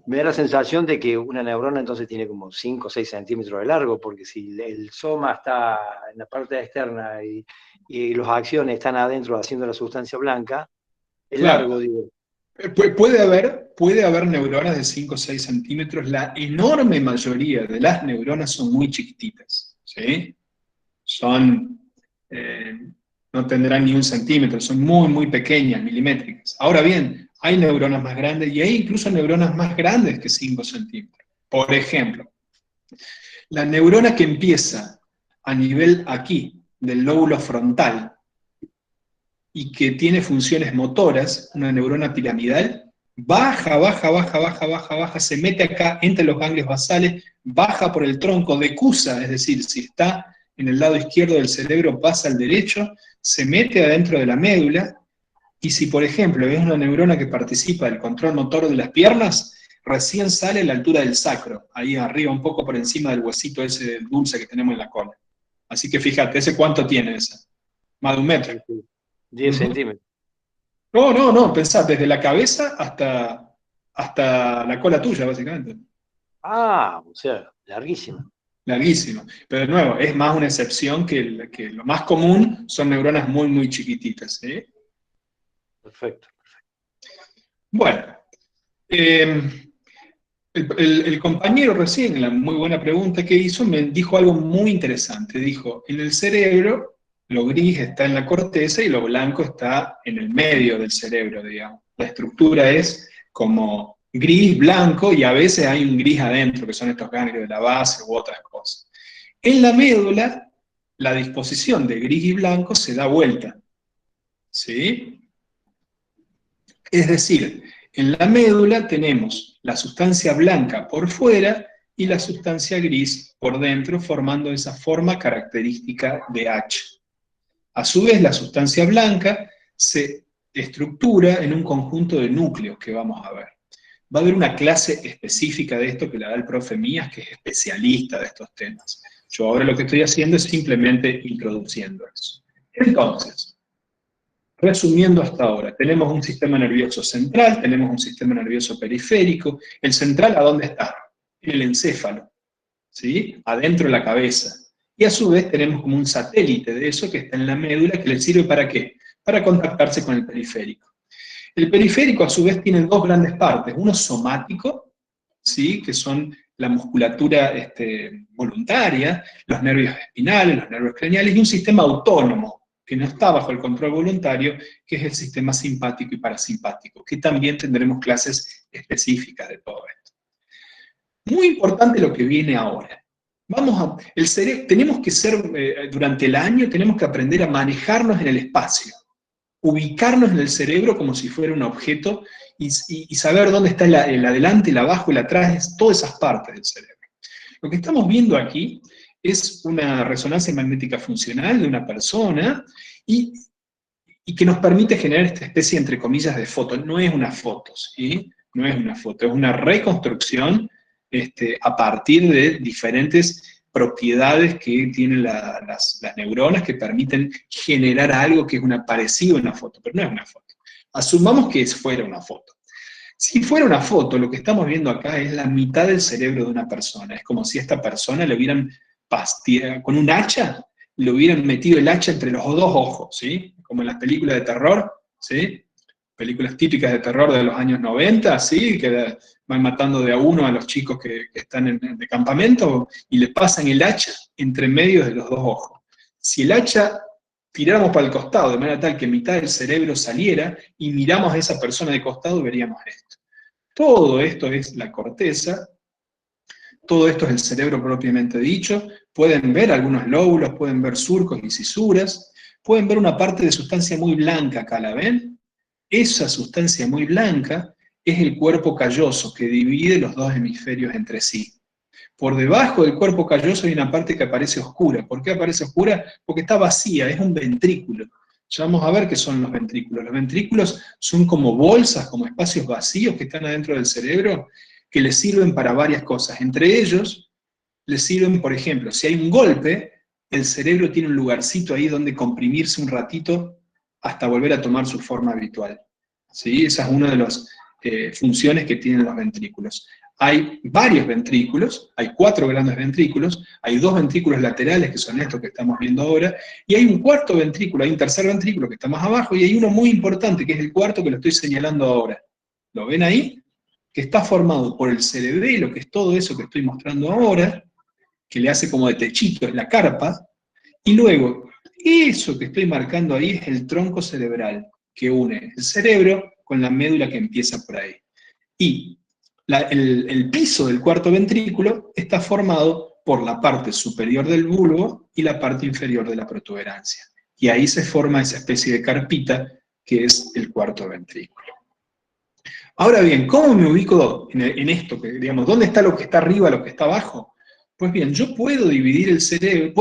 S3: me da la sensación de que una neurona entonces tiene como 5 o 6 centímetros de largo, porque si el soma está en la parte externa y los axiones están adentro haciendo la sustancia blanca, es largo, digo.
S1: Puede haber neuronas de 5 o 6 centímetros, la enorme mayoría de las neuronas son muy chiquititas, ¿sí? No tendrán ni 1 centímetro, son muy, muy pequeñas, milimétricas. Ahora bien, hay neuronas más grandes y hay incluso neuronas más grandes que 5 centímetros. Por ejemplo, la neurona que empieza a nivel aquí, del lóbulo frontal, y que tiene funciones motoras, una neurona piramidal, baja, se mete acá entre los ganglios basales, baja por el tronco, decusa, es decir, si está en el lado izquierdo del cerebro, pasa al derecho, se mete adentro de la médula, y si, por ejemplo, es una neurona que participa del control motor de las piernas, recién sale a la altura del sacro, ahí arriba, un poco por encima del huesito ese dulce que tenemos en la cola. Así que fíjate, ¿ese cuánto tiene ese? Más de 1 metro.
S3: 10 centímetros.
S1: No, pensá, desde la cabeza hasta la cola tuya, básicamente.
S3: Ah, o sea, larguísimo.
S1: Larguísimo. Pero de nuevo, es más una excepción que lo más común son neuronas muy, muy chiquititas, ¿sí?
S3: Perfecto.
S1: Bueno, el compañero recién, la muy buena pregunta que hizo, me dijo algo muy interesante. Dijo, en el cerebro, lo gris está en la corteza y lo blanco está en el medio del cerebro, digamos. La estructura es como gris, blanco, y a veces hay un gris adentro, que son estos ganglios de la base u otras cosas. En la médula, la disposición de gris y blanco se da vuelta, ¿sí? Es decir, en la médula tenemos la sustancia blanca por fuera y la sustancia gris por dentro, formando esa forma característica de H. A su vez, la sustancia blanca se estructura en un conjunto de núcleos que vamos a ver. Va a haber una clase específica de esto que la da el profe Mías, que es especialista de estos temas. Yo ahora lo que estoy haciendo es simplemente introduciendo eso. Entonces, resumiendo hasta ahora, tenemos un sistema nervioso central, tenemos un sistema nervioso periférico. ¿El central a dónde está? En el encéfalo, ¿sí? Adentro de la cabeza. Y a su vez tenemos como un satélite de eso que está en la médula, que le sirve ¿para qué? Para contactarse con el periférico. El periférico a su vez tiene dos grandes partes, uno somático, ¿sí? Que son la musculatura voluntaria, los nervios espinales, los nervios craneales, y un sistema autónomo, que no está bajo el control voluntario, que es el sistema simpático y parasimpático, que también tendremos clases específicas de todo esto. Muy importante lo que viene ahora. Tenemos que ser, durante el año, tenemos que aprender a manejarnos en el espacio, ubicarnos en el cerebro como si fuera un objeto y saber dónde está el adelante, el abajo, el atrás, todas esas partes del cerebro. Lo que estamos viendo aquí es una resonancia magnética funcional de una persona y que nos permite generar esta especie, entre comillas, de foto. No es una foto, ¿sí? No es una foto, es una reconstrucción a partir de diferentes propiedades que tienen las neuronas que permiten generar algo que es parecido a una foto, pero no es una foto. Asumamos que fuera una foto. Si fuera una foto, lo que estamos viendo acá es la mitad del cerebro de una persona. Es como si a esta persona le hubieran con un hacha, le hubieran metido el hacha entre los dos ojos, ¿sí? Como en las películas de terror, ¿sí? Películas típicas de terror de los años 90, ¿sí? Que van matando de a uno a los chicos que están de campamento y le pasan el hacha entre medio de los dos ojos. Si el hacha tiráramos para el costado, de manera tal que mitad del cerebro saliera y miramos a esa persona de costado, veríamos esto. Todo esto es la corteza, todo esto es el cerebro propiamente dicho. Pueden ver algunos lóbulos, pueden ver surcos y cisuras, pueden ver una parte de sustancia muy blanca acá, ¿la ven? Esa sustancia muy blanca es el cuerpo calloso que divide los dos hemisferios entre sí. Por debajo del cuerpo calloso hay una parte que aparece oscura. ¿Por qué aparece oscura? Porque está vacía, es un ventrículo. Ya vamos a ver qué son los ventrículos. Los ventrículos son como bolsas, como espacios vacíos que están adentro del cerebro, que les sirven para varias cosas. Entre ellos, les sirven, por ejemplo, si hay un golpe, el cerebro tiene un lugarcito ahí donde comprimirse un ratito hasta volver a tomar su forma habitual. ¿Sí? Esa es una de las funciones que tienen los ventrículos. Hay varios ventrículos, hay 4 grandes ventrículos, hay 2 ventrículos laterales, que son estos que estamos viendo ahora, y hay un cuarto ventrículo, hay un tercer ventrículo que está más abajo, y hay uno muy importante, que es el cuarto que lo estoy señalando ahora. ¿Lo ven ahí? Que está formado por el cerebelo, que es todo eso que estoy mostrando ahora, que le hace como de techito, es la carpa, y luego, eso que estoy marcando ahí es el tronco cerebral, que une el cerebro con la médula que empieza por ahí. Y el piso del cuarto ventrículo está formado por la parte superior del bulbo y la parte inferior de la protuberancia. Y ahí se forma esa especie de carpita que es el cuarto ventrículo. Ahora bien, ¿cómo me ubico en esto? Digamos, ¿dónde está lo que está arriba, lo que está abajo? Pues bien, yo puedo dividir el cerebro,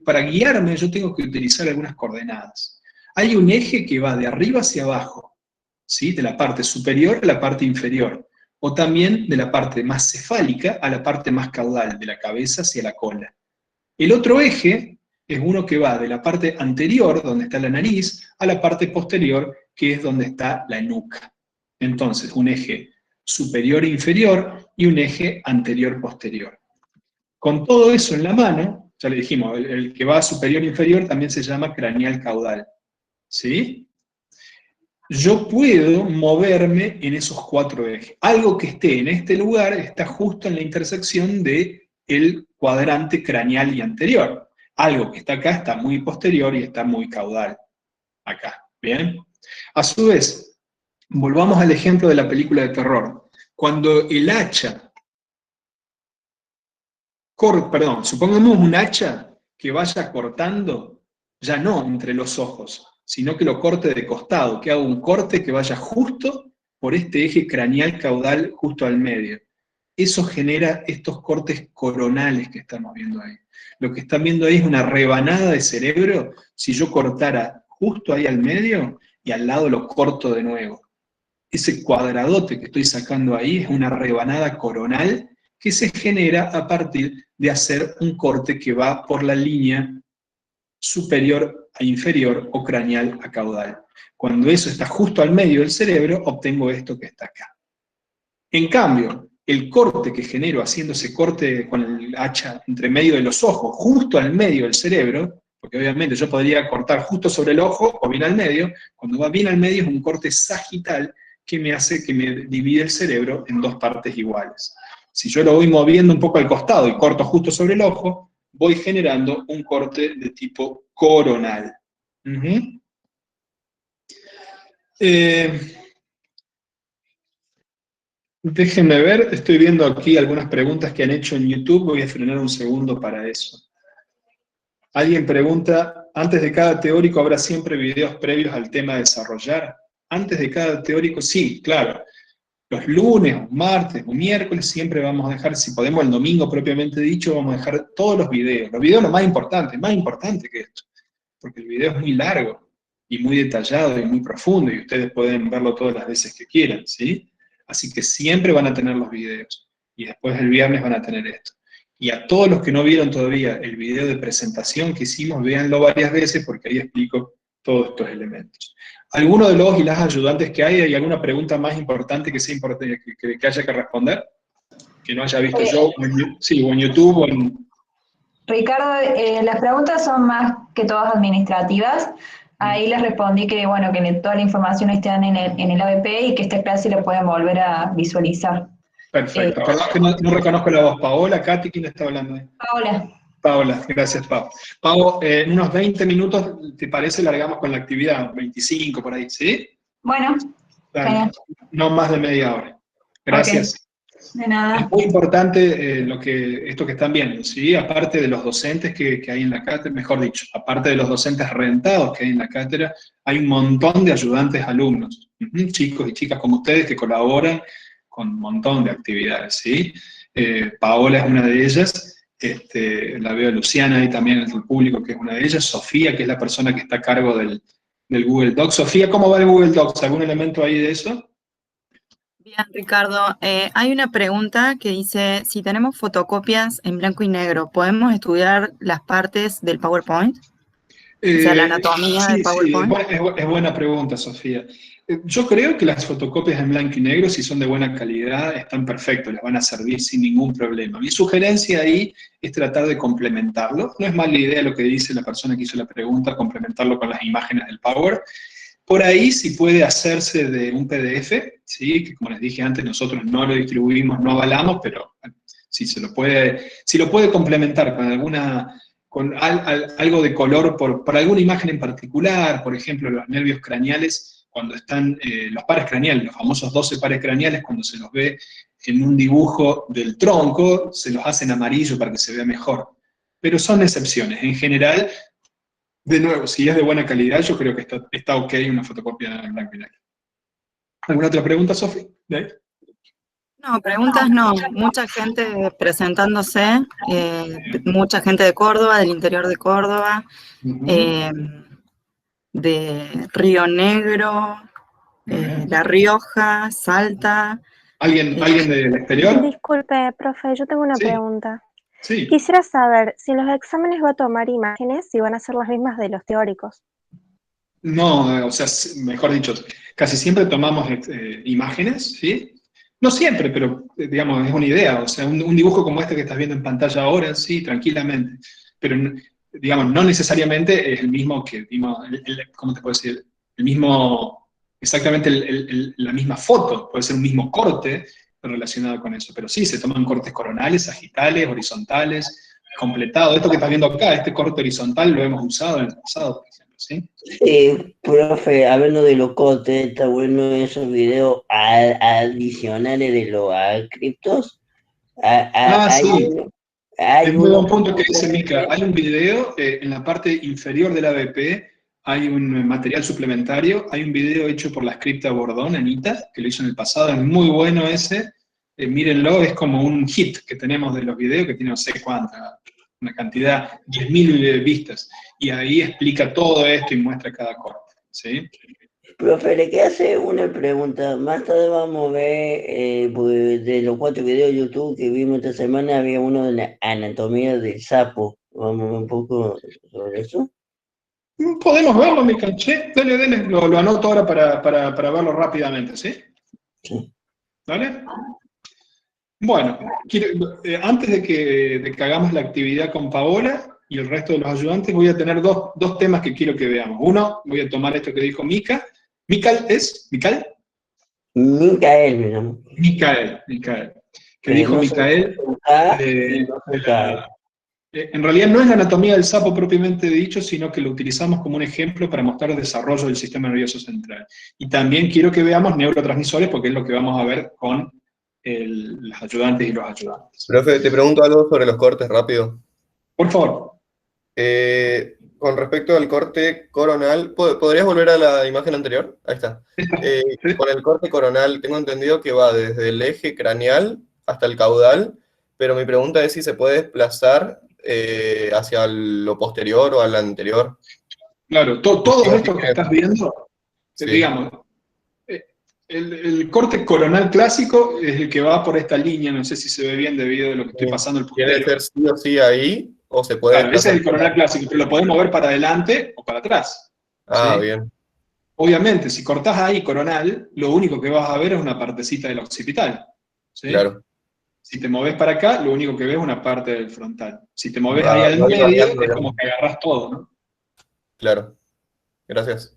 S1: para guiarme yo tengo que utilizar algunas coordenadas. Hay un eje que va de arriba hacia abajo, ¿sí? De la parte superior a la parte inferior, o también de la parte más cefálica a la parte más caudal, de la cabeza hacia la cola. El otro eje es uno que va de la parte anterior, donde está la nariz, a la parte posterior, que es donde está la nuca. Entonces, un eje superior e inferior y un eje anterior-posterior. Con todo eso en la mano, ya le dijimos, el que va superior e inferior también se llama craneal caudal. ¿Sí? yo puedo moverme en esos 4 ejes. Algo que esté en este lugar está justo en la intersección del cuadrante craneal y anterior. Algo que está acá está muy posterior y está muy caudal. Acá, ¿bien? A su vez, volvamos al ejemplo de la película de terror. Cuando el hacha, supongamos un hacha que vaya cortando, ya no entre los ojos, sino que lo corte de costado, que haga un corte que vaya justo por este eje craneal caudal justo al medio. Eso genera estos cortes coronales que estamos viendo ahí. Lo que están viendo ahí es una rebanada de cerebro. Si yo cortara justo ahí al medio y al lado lo corto de nuevo. Ese cuadradote que estoy sacando ahí es una rebanada coronal que se genera a partir de hacer un corte que va por la línea superior a inferior o craneal a caudal. Cuando eso está justo al medio del cerebro, obtengo esto que está acá. En cambio, el corte que genero haciendo ese corte con el hacha entre medio de los ojos, justo al medio del cerebro, porque obviamente yo podría cortar justo sobre el ojo o bien al medio, cuando va bien al medio es un corte sagital que me hace que me divide el cerebro en 2 partes iguales. Si yo lo voy moviendo un poco al costado y corto justo sobre el ojo, voy generando un corte de tipo coronal. Déjenme ver, estoy viendo aquí algunas preguntas que han hecho en YouTube, voy a frenar un segundo para eso. Alguien pregunta, ¿antes de cada teórico habrá siempre videos previos al tema a desarrollar? Antes de cada teórico, sí, claro. Los lunes, o martes, o miércoles siempre vamos a dejar, si podemos el domingo propiamente dicho, vamos a dejar todos los videos. Los videos lo más importante que esto, porque el video es muy largo, y muy detallado, y muy profundo, y ustedes pueden verlo todas las veces que quieran, ¿sí? Así que siempre van a tener los videos, y después el viernes van a tener esto. Y a todos los que no vieron todavía el video de presentación que hicimos, véanlo varias veces, porque ahí explico todos estos elementos. ¿Alguno de los y las ayudantes que hay alguna pregunta más importante que sea importante que haya que responder? Que no haya visto yo, o en YouTube, o en...
S13: Ricardo, las preguntas son más que todas administrativas. Ahí les respondí que, bueno, que toda la información está en el ABP y que esta clase la pueden volver a visualizar.
S1: Perfecto. Perdón que no reconozco la voz. Paola, Katy, ¿quién está hablando ahí?
S13: Paola.
S1: Paola, gracias, Pau. Pau, en unos 20 minutos, ¿te parece? Largamos con la actividad, 25 por ahí, ¿sí?
S13: Bueno.
S1: No más de media hora. Gracias.
S13: Okay. De nada.
S1: Es muy importante esto que están viendo, ¿sí? Aparte de los docentes que hay en la cátedra, mejor dicho, aparte de los docentes rentados que hay en la cátedra, hay un montón de ayudantes alumnos, chicos y chicas como ustedes que colaboran con un montón de actividades, ¿sí? Paola es una de ellas. La veo a Luciana ahí también en el público, que es una de ellas. Sofía, que es la persona que está a cargo del Google Docs. Sofía, ¿cómo va el Google Docs? ¿Algún elemento ahí de eso?
S9: Bien, Ricardo. Hay una pregunta que dice, si tenemos fotocopias en blanco y negro, ¿podemos estudiar las partes del PowerPoint? O sea, la anatomía del PowerPoint.
S1: Sí, es buena pregunta, Sofía. Yo creo que las fotocopias en blanco y negro, si son de buena calidad, están perfectos, les van a servir sin ningún problema. Mi sugerencia ahí es tratar de complementarlo. No es mala idea lo que dice la persona que hizo la pregunta, complementarlo con las imágenes del Power. Por ahí, si puede hacerse de un PDF, ¿sí? Que como les dije antes, nosotros no lo distribuimos, no avalamos, pero si lo puede complementar con algo de color por alguna imagen en particular, por ejemplo, los nervios craneales, cuando están los pares craneales, los famosos 12 pares craneales, cuando se los ve en un dibujo del tronco, se los hacen amarillo para que se vea mejor. Pero son excepciones. En general, de nuevo, si es de buena calidad, yo creo que está ok una fotocopia en blanco y negro. ¿Alguna otra pregunta, Sofi?
S9: No, preguntas no. Mucha gente presentándose, mucha gente de Córdoba, del interior de Córdoba, de Río Negro, La Rioja, Salta.
S1: ¿Alguien del exterior?
S14: Disculpe, profe, yo tengo una pregunta.
S1: Sí.
S14: Quisiera saber, si en los exámenes va a tomar imágenes, si van a ser las mismas de los teóricos.
S1: No, o sea, mejor dicho, casi siempre tomamos imágenes, ¿sí? No siempre, pero digamos, es una idea. O sea, un dibujo como este que estás viendo en pantalla ahora, sí, tranquilamente. Pero, digamos, no necesariamente es el mismo que vimos, ¿cómo te puedo decir? El mismo exactamente la misma foto, puede ser un mismo corte relacionado con eso, pero sí, se toman cortes coronales, sagitales, horizontales, completados. Esto que estás viendo acá, este corte horizontal lo hemos usado en el pasado, por ejemplo, ¿sí?
S2: Profe, hablando de los cortes, está bueno esos videos adicionales de los criptos.
S1: Sí.
S2: Hay
S1: Es muy
S2: uno.
S1: buen punto que dice Mica. Hay un video, en la parte inferior del ABP, hay un material suplementario, hay un video hecho por la Scripta Bordón, Anita, que lo hizo en el pasado, es muy bueno ese. Mírenlo, es como un hit que tenemos de los videos, que tiene no sé cuánta, una cantidad, 10.000 vistas. Y ahí explica todo esto y muestra cada corte, ¿sí?
S2: Profe, le quería hacer una pregunta. Más tarde vamos a ver, pues, de los 4 videos de YouTube que vimos esta semana, había uno de la anatomía del sapo. Vamos a ver un poco sobre eso.
S1: Podemos verlo, Mica. Sí, dale, lo anoto ahora para verlo rápidamente, ¿sí?
S2: Sí.
S1: ¿Vale? Bueno, antes de que hagamos la actividad con Paola y el resto de los ayudantes, voy a tener dos temas que quiero que veamos. Uno, voy a tomar esto que dijo Mica. ¿Mical es? ¿Mical?
S2: Micael, mi nombre.
S1: Micael. Que dijo
S2: no
S1: Micael.
S2: no
S1: En realidad no es la anatomía del sapo propiamente dicho, sino que lo utilizamos como un ejemplo para mostrar el desarrollo del sistema nervioso central. Y también quiero que veamos neurotransmisores, porque es lo que vamos a ver con los ayudantes y los ayudantes.
S8: Profe, te pregunto algo sobre los cortes rápido.
S1: Por favor.
S8: Con respecto al corte coronal, ¿podrías volver a la imagen anterior? Ahí está. Con el corte coronal, tengo entendido que va desde el eje craneal hasta el caudal, pero mi pregunta es si se puede desplazar hacia lo posterior o al anterior.
S1: Claro, todo esto que estás viendo,
S8: sí.
S1: Digamos, el corte coronal clásico es el que va por esta línea, no sé si se ve bien debido a lo que estoy pasando el puntero.
S8: ¿Tiene que ser sí o sí ahí? ¿O se puede
S1: Claro, ese es el coronal clásico, pero lo podemos ver para adelante o para atrás.
S8: Ah,
S1: ¿sí?
S8: Bien.
S1: Obviamente, si cortás ahí coronal, lo único que vas a ver es una partecita del occipital. ¿sí?
S8: Claro.
S1: Si te moves para acá, lo único que ves es una parte del frontal. Si te moves ahí al medio, es como que agarras todo, ¿no?
S8: Claro. Gracias.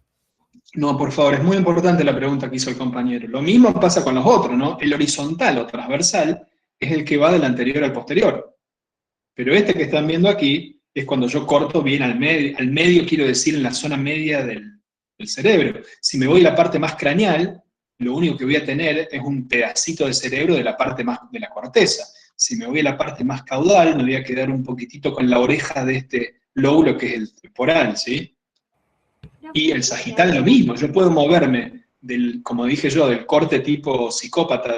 S1: No, por favor, es muy importante la pregunta que hizo el compañero. Lo mismo pasa con los otros, ¿no? El horizontal o transversal es el que va del anterior al posterior. Pero este que están viendo aquí es cuando yo corto bien al medio quiero decir en la zona media del cerebro. Si me voy a la parte más craneal, lo único que voy a tener es un pedacito de cerebro de la parte más de la corteza. Si me voy a la parte más caudal, me voy a quedar un poquitito con la oreja de este lóbulo que es el temporal, ¿sí? Y el sagital lo mismo, yo puedo moverme como dije yo, del corte tipo psicópata,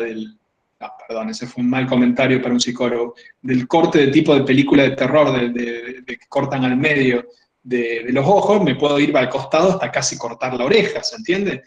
S1: perdón, ese fue un mal comentario para un psicólogo, del corte de tipo de película de terror, de que cortan al medio de los ojos, me puedo ir al costado hasta casi cortar la oreja, ¿se entiende?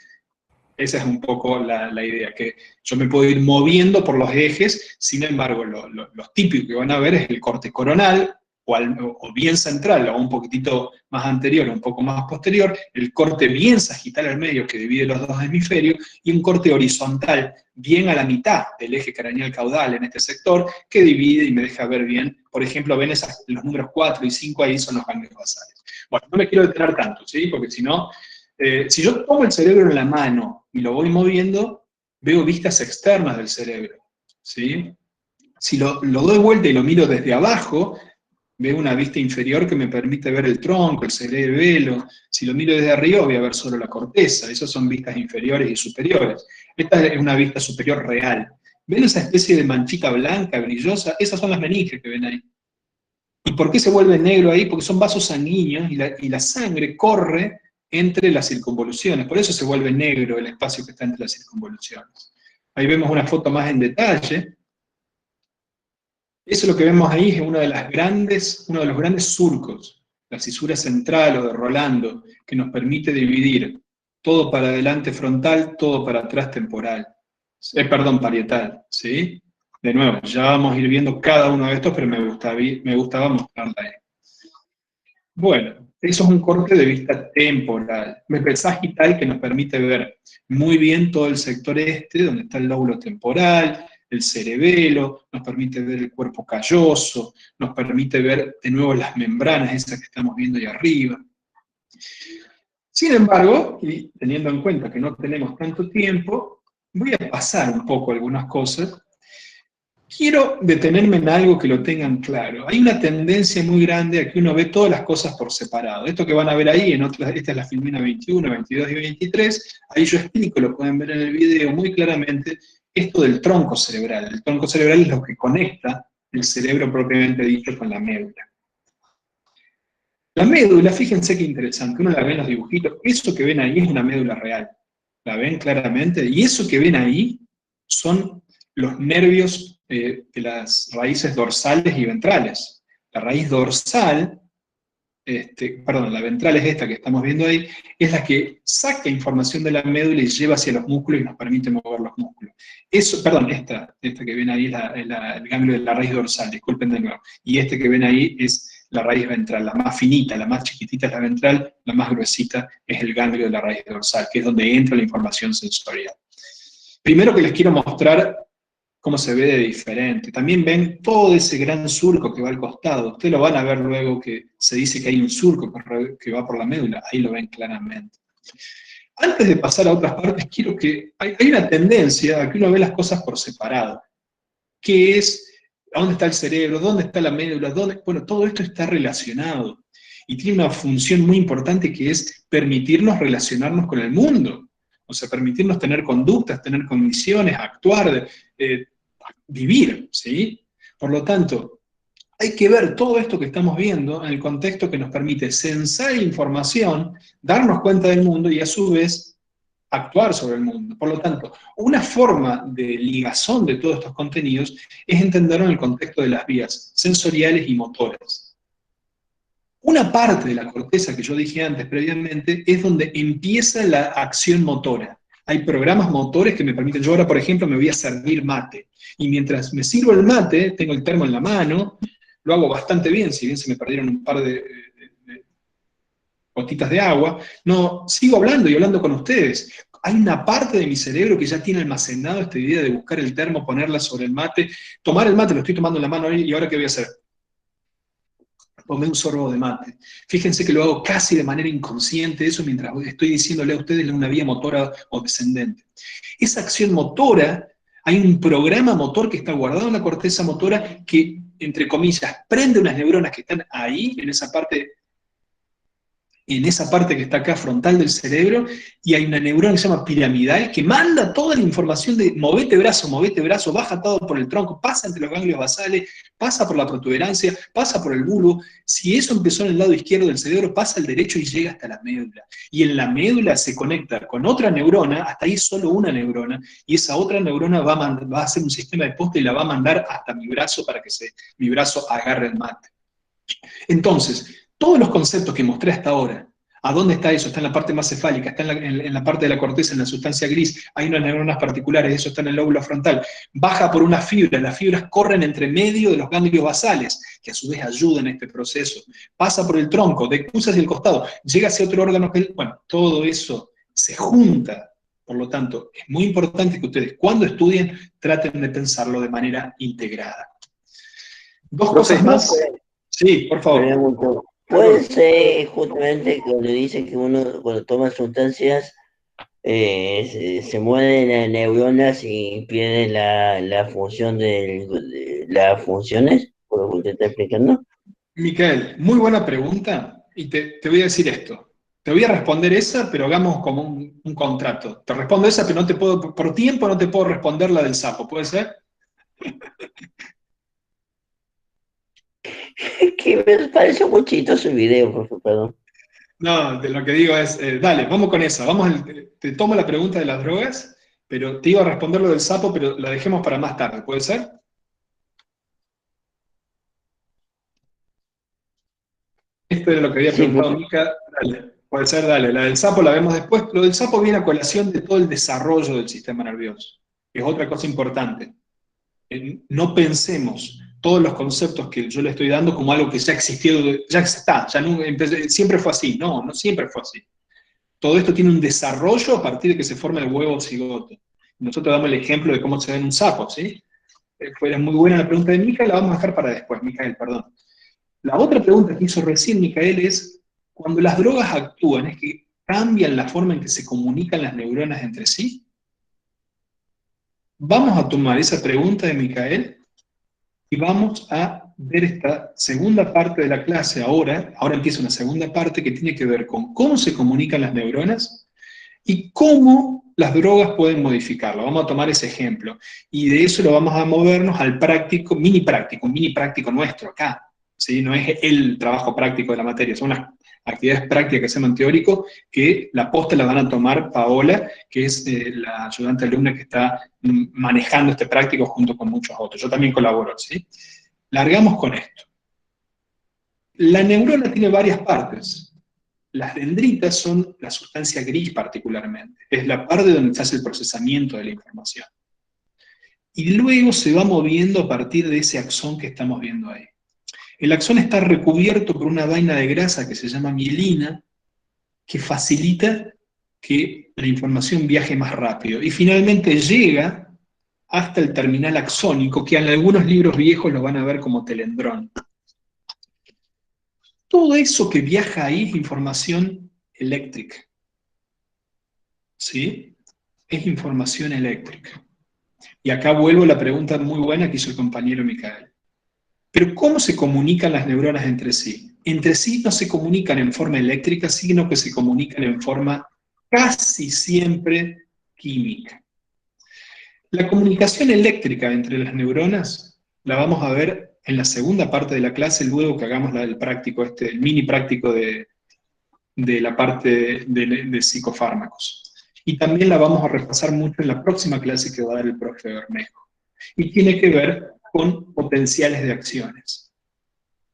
S1: Esa es un poco la idea, que yo me puedo ir moviendo por los ejes, sin embargo, los típicos que van a ver es el corte coronal, o bien central, o un poquitito más anterior, o un poco más posterior, el corte bien sagital al medio, que divide los dos hemisferios, y un corte horizontal, bien a la mitad del eje craneal caudal en este sector, que divide y me deja ver bien. Por ejemplo, ven los números 4 y 5, ahí son los ganglios basales. Bueno, no me quiero detener tanto, ¿sí? Porque si no, si yo tomo el cerebro en la mano y lo voy moviendo, veo vistas externas del cerebro, ¿sí? Si lo doy vuelta y lo miro desde abajo, veo una vista inferior que me permite ver el tronco, el cerebelo. Si lo miro desde arriba voy a ver solo la corteza. Esas son vistas inferiores y superiores. Esta es una vista superior real. ¿Ven esa especie de manchita blanca, brillosa? Esas son las meninges que ven ahí. ¿Y por qué se vuelve negro ahí? Porque son vasos sanguíneos y la sangre corre entre las circunvoluciones. Por eso se vuelve negro el espacio que está entre las circunvoluciones. Ahí vemos una foto más en detalle. Eso lo que vemos ahí es uno de los grandes surcos, la cisura central o de Rolando, que nos permite dividir todo para adelante frontal, todo para atrás temporal. Parietal, ¿sí? De nuevo, ya vamos a ir viendo cada uno de estos, pero me gustaba mostrarla ahí. Bueno, eso es un corte de vista temporal. El sagital que nos permite ver muy bien todo el sector este, donde está el lóbulo temporal, el cerebelo, nos permite ver el cuerpo calloso, nos permite ver de nuevo las membranas, esas que estamos viendo ahí arriba. Sin embargo, y teniendo en cuenta que no tenemos tanto tiempo, voy a pasar un poco algunas cosas. Quiero detenerme en algo que lo tengan claro. Hay una tendencia muy grande a que uno ve todas las cosas por separado. Esto que van a ver ahí, esta es la filmina 21, 22 y 23, ahí yo explico, lo pueden ver en el video muy claramente, esto del tronco cerebral. El tronco cerebral es lo que conecta el cerebro propiamente dicho con la médula. La médula, fíjense qué interesante, uno la ve en los dibujitos, eso que ven ahí es una médula real, la ven claramente, y eso que ven ahí son los nervios de las raíces dorsales y ventrales. La raíz dorsal, la ventral es esta que estamos viendo ahí, es la que saca información de la médula y lleva hacia los músculos y nos permite mover los músculos. Esta que ven ahí es el ganglio de la raíz dorsal, disculpen de nuevo, y este que ven ahí es la raíz ventral, la más finita, la más chiquitita es la ventral, la más gruesita es el ganglio de la raíz dorsal, que es donde entra la información sensorial. Primero que les quiero mostrar cómo se ve de diferente. También ven todo ese gran surco que va al costado. Ustedes lo van a ver luego que se dice que hay un surco que va por la médula, ahí lo ven claramente. Antes de pasar a otras partes, quiero que hay una tendencia a que uno ve las cosas por separado, que es ¿dónde está el cerebro? ¿Dónde está la médula? Bueno, todo esto está relacionado y tiene una función muy importante que es permitirnos relacionarnos con el mundo. O sea, permitirnos tener conductas, tener cogniciones, actuar, vivir, ¿sí? Por lo tanto, hay que ver todo esto que estamos viendo en el contexto que nos permite censar información, darnos cuenta del mundo y a su vez actuar sobre el mundo. Por lo tanto, una forma de ligazón de todos estos contenidos es entenderlo en el contexto de las vías sensoriales y motoras. Una parte de la corteza que yo dije antes previamente es donde empieza la acción motora. Hay programas motores que me permiten, yo ahora por ejemplo me voy a servir mate, y mientras me sirvo el mate, tengo el termo en la mano, lo hago bastante bien, si bien se me perdieron un par de gotitas de agua, no, sigo hablando y hablando con ustedes. Hay una parte de mi cerebro que ya tiene almacenado esta idea de buscar el termo, ponerla sobre el mate, tomar el mate, lo estoy tomando en la mano ahí, y ahora ¿qué voy a hacer? Tomé un sorbo de mate. Fíjense que lo hago casi de manera inconsciente, eso mientras estoy diciéndole a ustedes una vía motora o descendente. Esa acción motora, hay un programa motor que está guardado en la corteza motora que, entre comillas, prende unas neuronas que están ahí, en esa parte que está acá frontal del cerebro, y hay una neurona que se llama piramidal, que manda toda la información de movete brazo, baja todo por el tronco, pasa entre los ganglios basales, pasa por la protuberancia, pasa por el bulbo. Si eso empezó en el lado izquierdo del cerebro, pasa al derecho y llega hasta la médula. Y en la médula se conecta con otra neurona, hasta ahí solo una neurona, y esa otra neurona va a hacer un sistema de poste y la va a mandar hasta mi brazo para que mi brazo agarre el mate. Entonces, todos los conceptos que mostré hasta ahora, ¿a dónde está eso? Está en la parte más cefálica, está en la parte de la corteza, en la sustancia gris, hay unas neuronas particulares, eso está en el lóbulo frontal, baja por unas fibras, las fibras corren entre medio de los ganglios basales, que a su vez ayudan en este proceso, pasa por el tronco, cruza hacia el costado, llega hacia otro órgano, bueno, todo eso se junta. Por lo tanto, es muy importante que ustedes, cuando estudien, traten de pensarlo de manera integrada. Dos cosas más. Sí, por favor.
S2: Puede ser justamente cuando dice que uno cuando toma sustancias se mueven las neuronas y pierde la función de las funciones, por lo que usted está explicando.
S1: Micael, muy buena pregunta, y te voy a decir esto. Te voy a responder esa, pero hagamos como un contrato. Te respondo esa, pero no te puedo, por tiempo no te puedo responder la del sapo, ¿puede ser?
S2: Que me pareció muy chistoso el video, profe, perdón.
S1: No, lo que digo es, dale, vamos con esa. Te tomo la pregunta de las drogas, pero te iba a responder lo del sapo, pero la dejemos para más tarde, ¿puede ser? Esto era lo que había preguntado Mica. Dale, puede ser, dale. La del sapo la vemos después. Lo del sapo viene a colación de todo el desarrollo del sistema nervioso. Es otra cosa importante. No pensemos todos los conceptos que yo le estoy dando como algo que ya existió, ya está, siempre fue así. No, no siempre fue así. Todo esto tiene un desarrollo a partir de que se forma el huevo cigoto. Nosotros damos el ejemplo de cómo se ve en un sapo, ¿sí? Fue muy buena la pregunta de Micael, la vamos a dejar para después, Micael, perdón. La otra pregunta que hizo recién Micael es, cuando las drogas actúan, es que cambian la forma en que se comunican las neuronas entre sí? Vamos a tomar esa pregunta de Micael y vamos a ver esta segunda parte de la clase ahora. Ahora empieza una segunda parte que tiene que ver con cómo se comunican las neuronas y cómo las drogas pueden modificarlo. Vamos a tomar ese ejemplo. Y de eso lo vamos a movernos al práctico, un mini práctico nuestro acá. ¿Sí? No es el trabajo práctico de la materia, son unas actividades prácticas que se llaman teórico, que la posta la van a tomar Paola, que es la ayudante alumna que está manejando este práctico junto con muchos otros. Yo también colaboro, ¿sí? Largamos con esto. La neurona tiene varias partes. Las dendritas son la sustancia gris particularmente. Es la parte donde se hace el procesamiento de la información. Y luego se va moviendo a partir de ese axón que estamos viendo ahí. El axón está recubierto por una vaina de grasa que se llama mielina, que facilita que la información viaje más rápido. Y finalmente llega hasta el terminal axónico, que en algunos libros viejos lo van a ver como telendrón. Todo eso que viaja ahí es información eléctrica. ¿Sí? Es información eléctrica. Y acá vuelvo a la pregunta muy buena que hizo el compañero Micael. Pero ¿cómo se comunican las neuronas entre sí? Entre sí no se comunican en forma eléctrica, sino que se comunican en forma casi siempre química. La comunicación eléctrica entre las neuronas la vamos a ver en la segunda parte de la clase, luego que hagamos la del práctico, el mini práctico de la parte de psicofármacos. Y también la vamos a repasar mucho en la próxima clase que va a dar el profe Bermejo. Y tiene que ver con potenciales de acciones.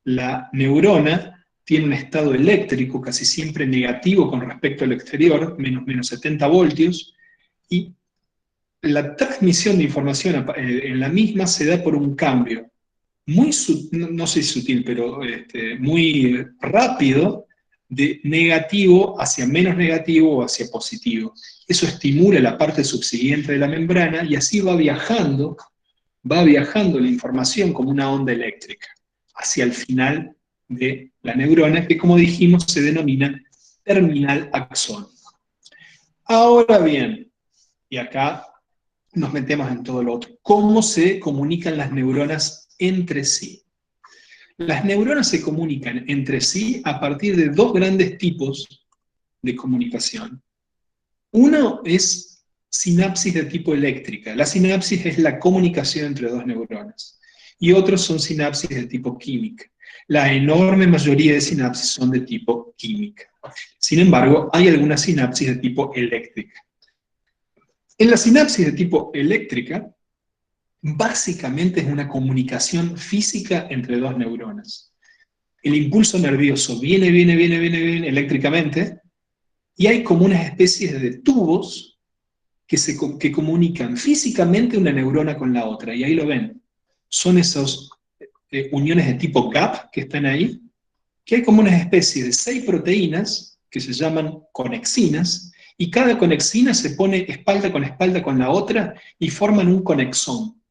S1: La neurona tiene un estado eléctrico casi siempre negativo con respecto al exterior, menos 70 voltios, y la transmisión de información en la misma se da por un cambio muy, no sé si sutil, pero muy rápido, de negativo hacia menos negativo o hacia positivo. Eso estimula la parte subsiguiente de la membrana y así va viajando la información como una onda eléctrica hacia el final de la neurona, que como dijimos se denomina terminal axónico. Ahora bien, y acá nos metemos en todo lo otro, ¿cómo se comunican las neuronas entre sí? Las neuronas se comunican entre sí a partir de dos grandes tipos de comunicación. Uno es sinapsis de tipo eléctrica. La sinapsis es la comunicación entre dos neuronas. Y otros son sinapsis de tipo química. La enorme mayoría de sinapsis son de tipo química. Sin embargo, hay algunas sinapsis de tipo eléctrica. En la sinapsis de tipo eléctrica, básicamente es una comunicación física entre dos neuronas. El impulso nervioso viene eléctricamente, y hay como unas especies de tubos que comunican físicamente una neurona con la otra, y ahí lo ven. Son esas uniones de tipo gap que están ahí, que hay como una especie de 6 proteínas que se llaman conexinas, y cada conexina se pone espalda con la otra y forman un conexón.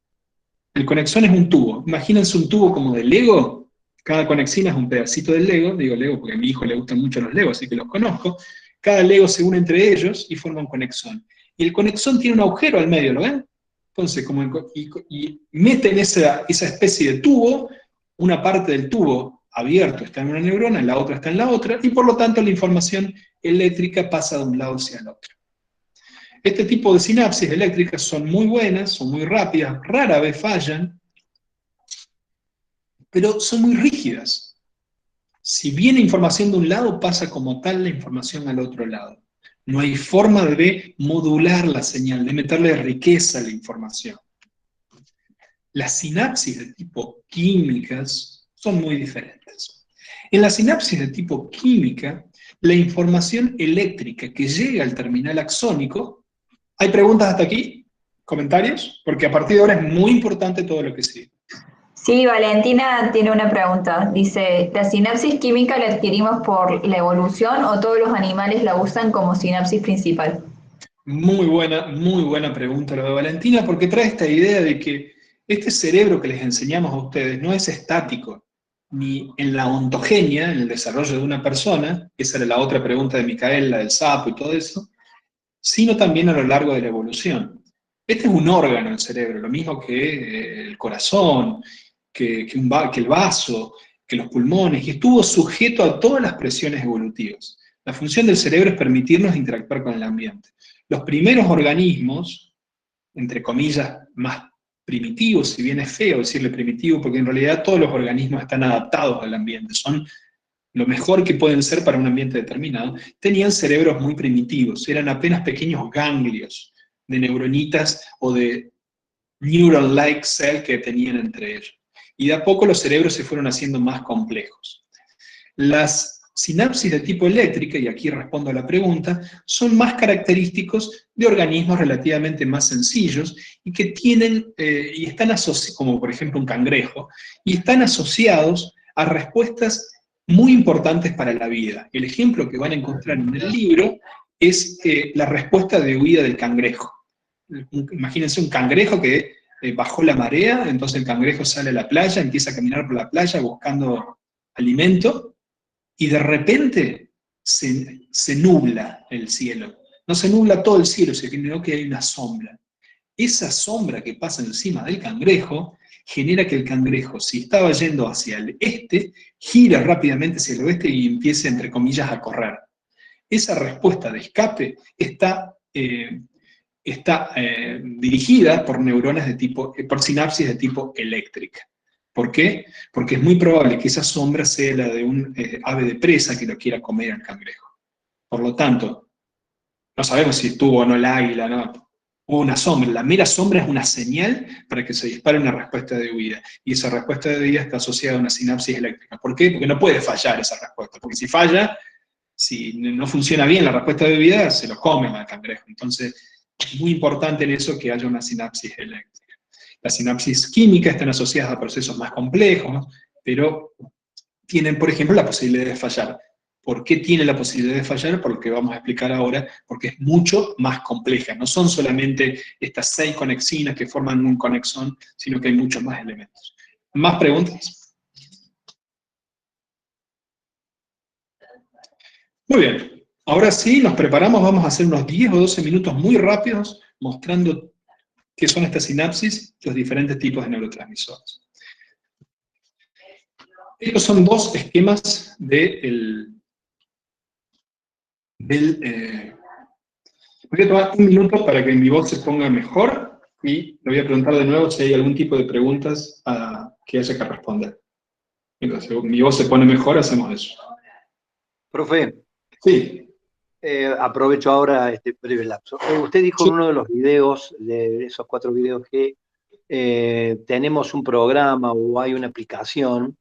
S1: El conexón es un tubo. Imagínense un tubo como de Lego. Cada conexina es un pedacito del Lego. Digo Lego porque a mi hijo le gustan mucho los Legos, así que los conozco. Cada Lego se une entre ellos y forma un conexón. Y el conexón tiene un agujero al medio, ¿lo ven? Entonces, y meten esa especie de tubo, una parte del tubo abierto está en una neurona, la otra está en la otra, y por lo tanto la información eléctrica pasa de un lado hacia el otro. Este tipo de sinapsis eléctricas son muy buenas, son muy rápidas, rara vez fallan, pero son muy rígidas. Si viene información de un lado, pasa como tal la información al otro lado. No hay forma de modular la señal, de meterle riqueza a la información. Las sinapsis de tipo químicas son muy diferentes. En la sinapsis de tipo química, la información eléctrica que llega al terminal axónico. ¿Hay preguntas hasta aquí? ¿Comentarios? Porque a partir de ahora es muy importante todo lo que sigue.
S13: Sí, Valentina tiene una pregunta. Dice, ¿la sinapsis química la adquirimos por la evolución o todos los animales la usan como sinapsis principal?
S1: Muy buena pregunta la de Valentina, porque trae esta idea de que este cerebro que les enseñamos a ustedes no es estático, ni en la ontogenia, en el desarrollo de una persona, esa era la otra pregunta de Micael, la del sapo y todo eso, sino también a lo largo de la evolución. Este es un órgano, el cerebro, lo mismo que el corazón, que el vaso, que los pulmones, y estuvo sujeto a todas las presiones evolutivas. La función del cerebro es permitirnos interactuar con el ambiente. Los primeros organismos, entre comillas, más primitivos, si bien es feo decirle primitivo, porque en realidad todos los organismos están adaptados al ambiente, son lo mejor que pueden ser para un ambiente determinado, tenían cerebros muy primitivos, eran apenas pequeños ganglios de neuronitas o de neural-like cell que tenían entre ellos. Y de a poco los cerebros se fueron haciendo más complejos. Las sinapsis de tipo eléctrica, y aquí respondo a la pregunta, son más característicos de organismos relativamente más sencillos y que tienen, y están asociados, como por ejemplo un cangrejo, y están asociados a respuestas muy importantes para la vida. El ejemplo que van a encontrar en el libro es la respuesta de huida del cangrejo. Imagínense un cangrejo que bajó la marea, entonces el cangrejo sale a la playa, empieza a caminar por la playa buscando alimento, y de repente se nubla el cielo. No se nubla todo el cielo, sino que hay una sombra. Esa sombra que pasa encima del cangrejo genera que el cangrejo, si estaba yendo hacia el este, gira rápidamente hacia el oeste y empiece, entre comillas, a correr. Esa respuesta de escape está dirigida por neuronas de tipo, por sinapsis de tipo eléctrica. ¿Por qué? Porque es muy probable que esa sombra sea la de un ave de presa que lo quiera comer al cangrejo. Por lo tanto, no sabemos si estuvo o no el águila, no. Hubo una sombra. La mera sombra es una señal para que se dispare una respuesta de huida. Y esa respuesta de huida está asociada a una sinapsis eléctrica. ¿Por qué? Porque no puede fallar esa respuesta. Porque si falla, si no funciona bien la respuesta de huida, se lo comen al cangrejo. Entonces, es muy importante en eso que haya una sinapsis eléctrica. Las sinapsis químicas están asociadas a procesos más complejos, pero tienen, por ejemplo, la posibilidad de fallar. ¿Por qué tiene la posibilidad de fallar? Por lo que vamos a explicar ahora, porque es mucho más compleja. No son solamente estas 6 conexinas que forman un conexón, sino que hay muchos más elementos. ¿Más preguntas? Muy bien. Ahora sí, nos preparamos, vamos a hacer unos 10 o 12 minutos muy rápidos, mostrando qué son estas sinapsis, los diferentes tipos de neurotransmisores. Estos son 2 esquemas voy a tomar un minuto para que mi voz se ponga mejor y le voy a preguntar de nuevo si hay algún tipo de preguntas que haya que responder. Entonces, si mi voz se pone mejor, hacemos eso.
S3: Profe.
S1: Sí.
S3: Aprovecho ahora este breve lapso. Usted dijo en uno de los videos, de esos 4 videos, que tenemos un programa o hay una aplicación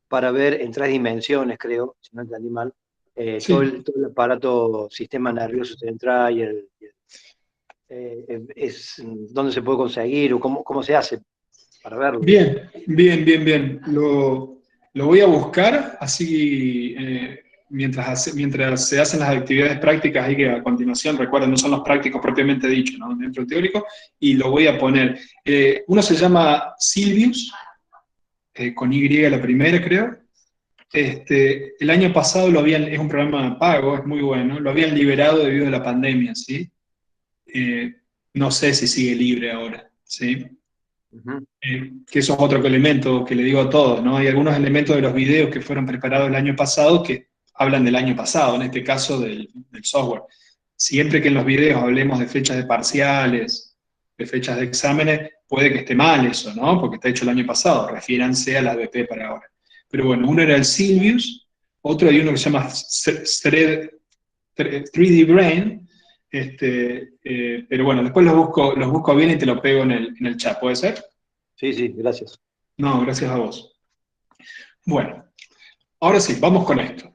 S3: para ver en 3 dimensiones, creo, si no entendí mal, todo el aparato, sistema nervioso central y dónde se puede conseguir o cómo se hace para verlo.
S1: Bien. Lo voy a buscar, así mientras se hacen las actividades prácticas, ahí que a continuación, recuerden, no son los prácticos propiamente dichos, ¿no? Dentro teórico, y lo voy a poner. Uno se llama Silvius, con Y la primera, creo. El año pasado es un programa pago, es muy bueno, lo habían liberado debido a la pandemia, ¿sí? No sé si sigue libre ahora, ¿sí? Que eso es otro elemento que le digo a todos, ¿no? Hay algunos elementos de los videos que fueron preparados el año pasado que hablan del año pasado, en este caso del software. Siempre que en los videos hablemos de fechas de parciales, de fechas de exámenes, puede que esté mal eso, ¿no? Porque está hecho el año pasado, refiéranse a la BP para ahora. Pero bueno, uno era el Silvius, otro hay uno que se llama 3D Brain, pero bueno, después los busco bien y te lo pego en el chat, ¿puede ser?
S3: Sí, gracias.
S1: No, gracias a vos. Bueno, ahora sí, vamos con esto.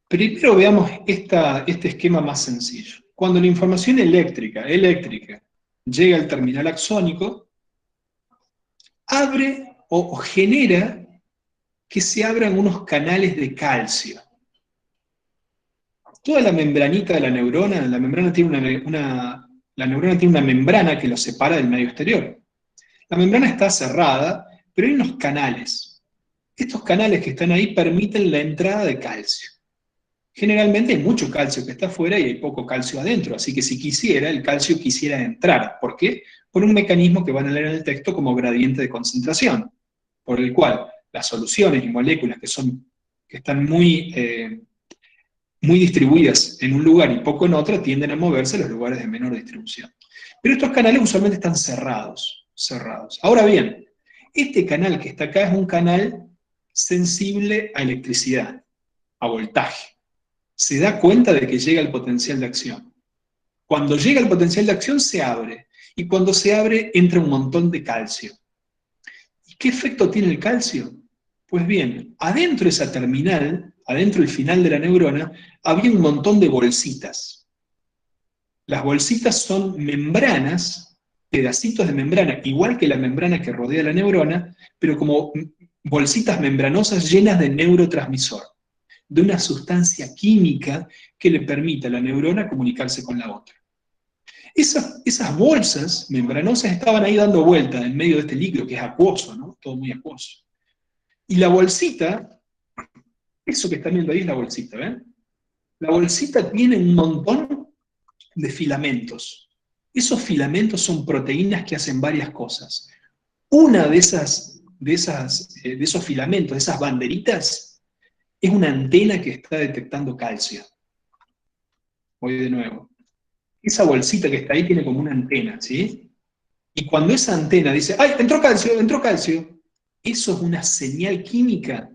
S1: Primero veamos este esquema más sencillo. Cuando la información eléctrica llega al terminal axónico, abre o genera que se abran unos canales de calcio. Toda la membranita de la neurona, la neurona tiene una membrana que lo separa del medio exterior. La membrana está cerrada, pero hay unos canales Estos canales que están ahí permiten la entrada de calcio. Generalmente hay mucho calcio que está afuera y hay poco calcio adentro, así que si quisiera, el calcio quisiera entrar. ¿Por qué? Por un mecanismo que van a leer en el texto como gradiente de concentración, por el cual las soluciones y moléculas que están muy distribuidas en un lugar y poco en otro tienden a moverse a los lugares de menor distribución. Pero estos canales usualmente están cerrados. Ahora bien, este canal que está acá es un canal sensible a electricidad, a voltaje. Se da cuenta de que llega el potencial de acción. Cuando llega el potencial de acción se abre, y cuando se abre entra un montón de calcio. ¿Y qué efecto tiene el calcio? Pues bien, adentro de esa terminal, adentro del final de la neurona, había un montón de bolsitas. Las bolsitas son membranas, pedacitos de membrana, igual que la membrana que rodea la neurona, pero como bolsitas membranosas llenas de neurotransmisor, de una sustancia química que le permite a la neurona comunicarse con la otra. Esas bolsas membranosas estaban ahí dando vuelta en medio de este líquido que es acuoso, ¿no? Todo muy acuoso. Y la bolsita, eso que están viendo ahí es la bolsita, ¿ven? La bolsita tiene un montón de filamentos. Esos filamentos son proteínas que hacen varias cosas. Una de esos filamentos, de esas banderitas, es una antena que está detectando calcio. Voy de nuevo. Esa bolsita que está ahí tiene como una antena, ¿sí? Y cuando esa antena dice, ¡ay, entró calcio! Eso es una señal química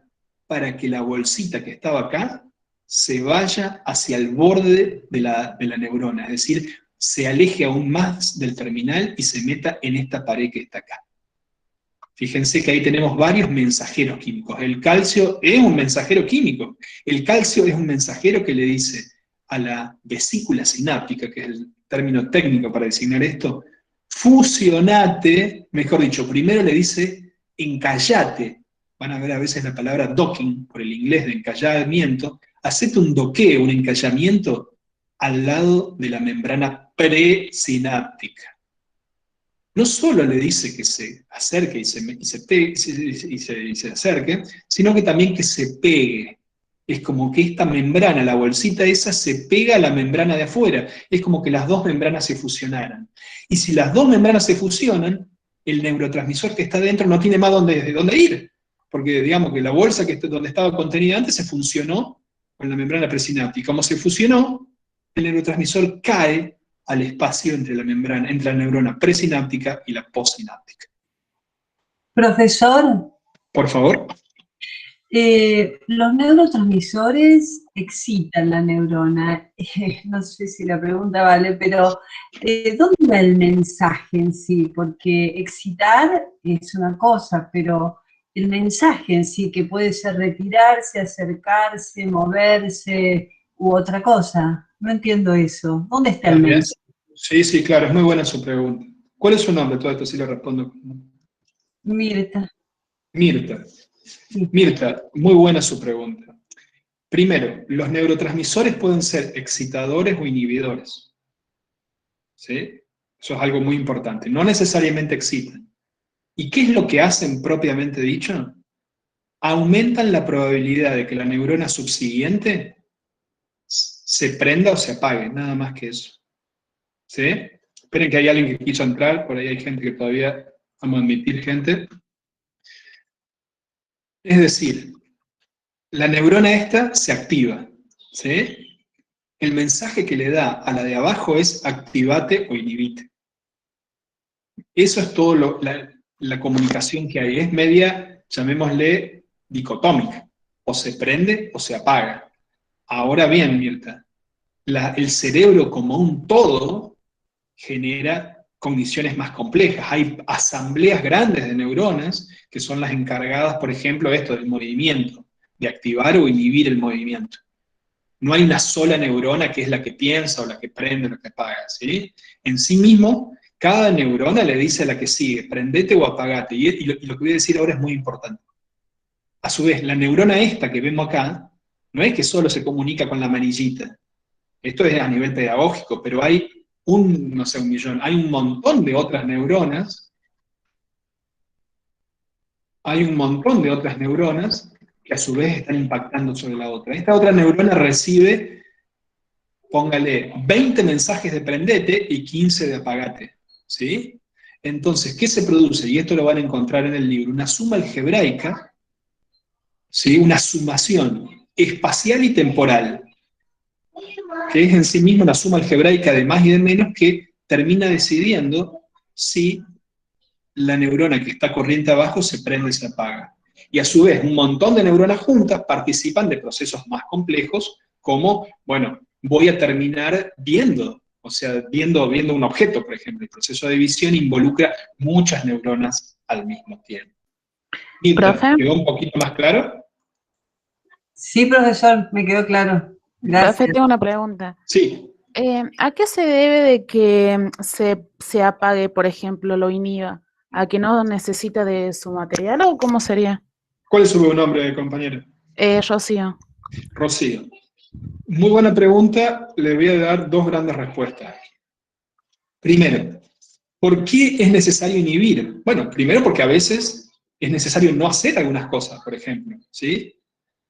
S1: para que la bolsita que estaba acá se vaya hacia el borde de la neurona, es decir, se aleje aún más del terminal y se meta en esta pared que está acá. Fíjense que ahí tenemos varios mensajeros químicos. El calcio es un mensajero químico. El calcio es un mensajero que le dice a la vesícula sináptica, que es el término técnico para designar esto, fusionate, mejor dicho, primero le dice encallate. Van a ver a veces la palabra docking, por el inglés de encallamiento. Hacete un doqueo, un encallamiento al lado de la membrana presináptica. No solo le dice que se acerque y se acerque, sino que también que se pegue. Es como que esta membrana, la bolsita esa, se pega a la membrana de afuera. Es como que las dos membranas se fusionaran. Y si las dos membranas se fusionan, el neurotransmisor que está dentro no tiene más dónde ir. Porque digamos que la bolsa donde estaba contenida antes se fusionó con la membrana presináptica. Como se fusionó, el neurotransmisor cae al espacio entre la neurona presináptica y la postsináptica.
S4: Profesor.
S1: Por favor.
S4: Los neurotransmisores excitan la neurona. No sé si la pregunta vale, pero ¿dónde va el mensaje en sí? Porque excitar es una cosa, pero el mensaje en sí, que puede ser retirarse, acercarse, moverse u otra cosa. No entiendo eso. ¿Dónde está el mensaje?
S1: Sí, claro, es muy buena su pregunta. ¿Cuál es su nombre? Todo esto sí lo respondo.
S4: Mirta.
S1: Mirta, muy buena su pregunta. Primero, los neurotransmisores pueden ser excitadores o inhibidores. ¿Sí? Eso es algo muy importante. No necesariamente excitan. ¿Y qué es lo que hacen propiamente dicho? Aumentan la probabilidad de que la neurona subsiguiente se prenda o se apague, nada más que eso. ¿Sí? Esperen que hay alguien que quiso entrar, por ahí hay gente que todavía, vamos a admitir gente. Es decir, la neurona esta se activa, ¿sí? El mensaje que le da a la de abajo es activate o inhibite. Eso es todo la comunicación que hay. Es media, llamémosle, dicotómica. O se prende o se apaga. Ahora bien, Mirta, el cerebro como un todo genera cogniciones más complejas. Hay asambleas grandes de neuronas que son las encargadas, por ejemplo, del movimiento, de activar o inhibir el movimiento. No hay una sola neurona que es la que piensa o la que prende o la que apaga, ¿sí? En sí mismo, cada neurona le dice a la que sigue, prendete o apagate. Y lo que voy a decir ahora es muy importante. A su vez, la neurona esta que vemos acá, no es que solo se comunica con la amarillita. Esto es a nivel pedagógico, pero hay hay un montón de otras neuronas hay un montón de otras neuronas que a su vez están impactando sobre la otra. Esta otra neurona recibe, póngale, 20 mensajes de prendete y 15 de apagate, ¿sí? Entonces, ¿qué se produce? Y esto lo van a encontrar en el libro, una suma algebraica, ¿sí? Una sumación espacial y temporal, que es en sí misma una suma algebraica de más y de menos que termina decidiendo si la neurona que está corriente abajo se prende y se apaga. Y a su vez, un montón de neuronas juntas participan de procesos más complejos, como, bueno, voy a terminar viendo, o sea, viendo un objeto, por ejemplo. El proceso de visión involucra muchas neuronas al mismo tiempo.
S9: ¿Profe?
S1: ¿Quedó un poquito más claro?
S4: Sí, profesor, me quedó claro. Gracias.
S15: Profe, tengo una pregunta.
S1: Sí.
S15: ¿A qué se debe de que se apague, por ejemplo, lo inhiba? ¿A que no necesita de su material o cómo sería?
S1: ¿Cuál es su nombre, compañero?
S15: Rocío.
S1: Rocío. Muy buena pregunta, le voy a dar dos grandes respuestas. Primero, ¿por qué es necesario inhibir? Bueno, primero porque a veces es necesario no hacer algunas cosas, por ejemplo, ¿sí?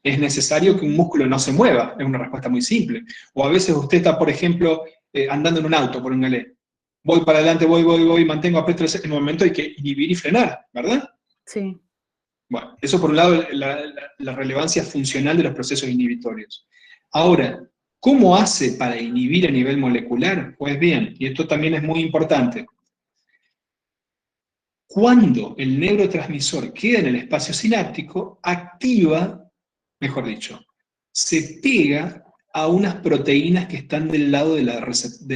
S1: Es necesario que un músculo no se mueva, es una respuesta muy simple. O a veces usted está, por ejemplo, andando en un auto, póngale. Voy para adelante, voy, mantengo aprieto en un momento hay que inhibir y frenar, ¿verdad?
S15: Sí.
S1: Bueno, eso por un lado, la relevancia funcional de los procesos inhibitorios. Ahora, ¿cómo hace para inhibir a nivel molecular? Pues bien, y esto también es muy importante. Cuando el neurotransmisor queda en el espacio sináptico, activa, mejor dicho, se pega a unas proteínas que están del lado de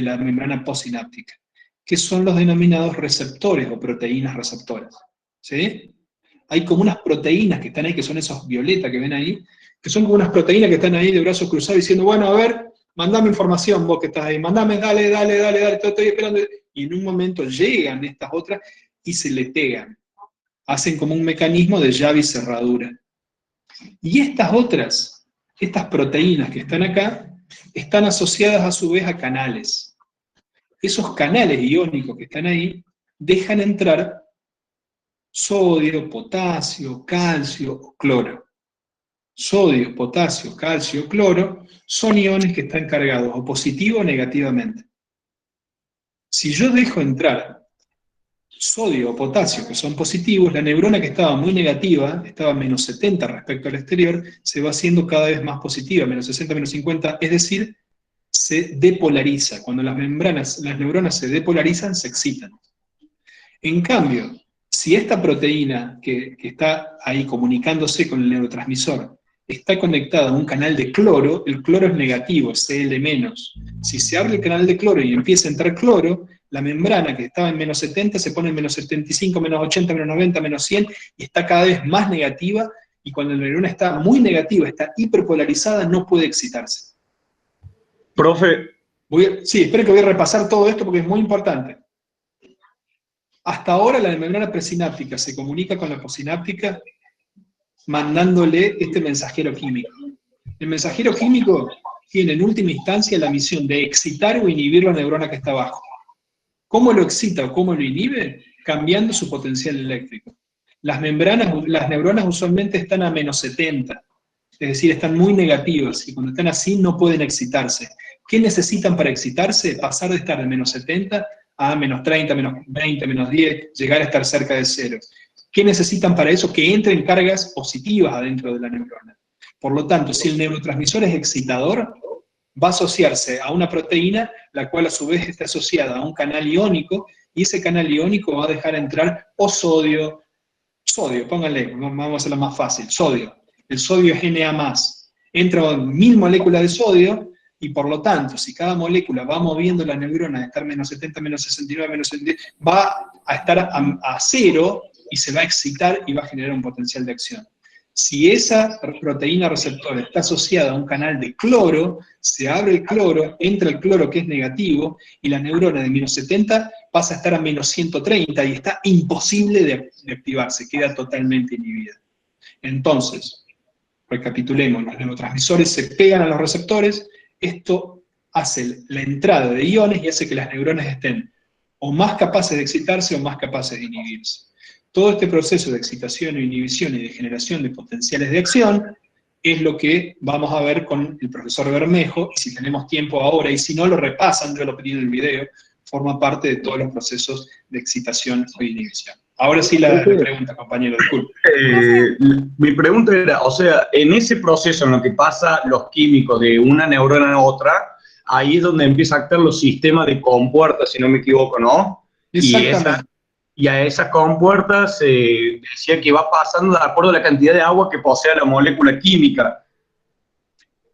S1: la membrana postsináptica, que son los denominados receptores o proteínas receptoras. ¿Sí? Hay como unas proteínas que están ahí, que son esos violetas que ven ahí, que son como unas proteínas que están ahí de brazos cruzados diciendo, bueno, a ver, mandame información vos que estás ahí, mandame, dale, estoy esperando. Y en un momento llegan estas otras y se le pegan. Hacen como un mecanismo de llave y cerradura. Y estas proteínas que están acá, están asociadas a su vez a canales. Esos canales iónicos que están ahí dejan entrar sodio, potasio, calcio, cloro. Sodio, potasio, calcio, cloro son iones que están cargados o positivo o negativamente. Si yo dejo entrar sodio o potasio, que son positivos, la neurona que estaba muy negativa, estaba menos 70 respecto al exterior, se va haciendo cada vez más positiva, menos 60, menos 50, es decir, se depolariza. Cuando las neuronas se depolarizan, se excitan. En cambio, si esta proteína que está ahí comunicándose con el neurotransmisor está conectada a un canal de cloro, el cloro es negativo, es Cl-. Si se abre el canal de cloro y empieza a entrar cloro, la membrana que estaba en menos 70 se pone en menos 75, menos 80, menos 90, menos 100, y está cada vez más negativa, y cuando la neurona está muy negativa, está hiperpolarizada, no puede excitarse.
S11: Profe.
S1: Sí, espero que voy a repasar todo esto porque es muy importante. Hasta ahora la membrana presináptica se comunica con la postsináptica mandándole este mensajero químico. El mensajero químico tiene en última instancia la misión de excitar o inhibir la neurona que está abajo. ¿Cómo lo excita o cómo lo inhibe? Cambiando su potencial eléctrico. Las neuronas usualmente están a menos 70, es decir, están muy negativas, y cuando están así no pueden excitarse. ¿Qué necesitan para excitarse? Pasar de estar de menos 70 a menos 30, menos 20, menos 10, llegar a estar cerca de cero. ¿Qué necesitan para eso? Que entren cargas positivas adentro de la neurona. Por lo tanto, si el neurotransmisor es excitador, va a asociarse a una proteína, la cual a su vez está asociada a un canal iónico, y ese canal iónico va a dejar entrar o sodio, pónganle, vamos a hacerlo más fácil, sodio. El sodio es Na+. Entra 1000 moléculas de sodio, y por lo tanto, si cada molécula va moviendo la neurona de estar menos 70, menos 69, menos 70, va a estar a cero, y se va a excitar y va a generar un potencial de acción. Si esa proteína receptor está asociada a un canal de cloro, se abre el cloro, entra el cloro que es negativo, y la neurona de menos 70 pasa a estar a menos 130 y está imposible de activarse, queda totalmente inhibida. Entonces, recapitulemos, los neurotransmisores se pegan a los receptores, esto hace la entrada de iones y hace que las neuronas estén o más capaces de excitarse o más capaces de inhibirse. todo este proceso de excitación e inhibición y de generación de potenciales de acción es lo que vamos a ver con el profesor Bermejo, y si tenemos tiempo ahora, y si no lo repasan, yo lo pedí en el video, forma parte de todos los procesos de excitación o inhibición. Ahora sí la pregunta, compañero, disculpe.
S11: Mi pregunta era, o sea, en ese proceso en lo que pasa los químicos de una neurona a otra, ahí es donde empieza a actuar los sistemas de compuertas, si no me equivoco, ¿no?
S1: Exactamente.
S11: Y a esas compuertas se decía que va pasando de acuerdo a la cantidad de agua que posea la molécula química.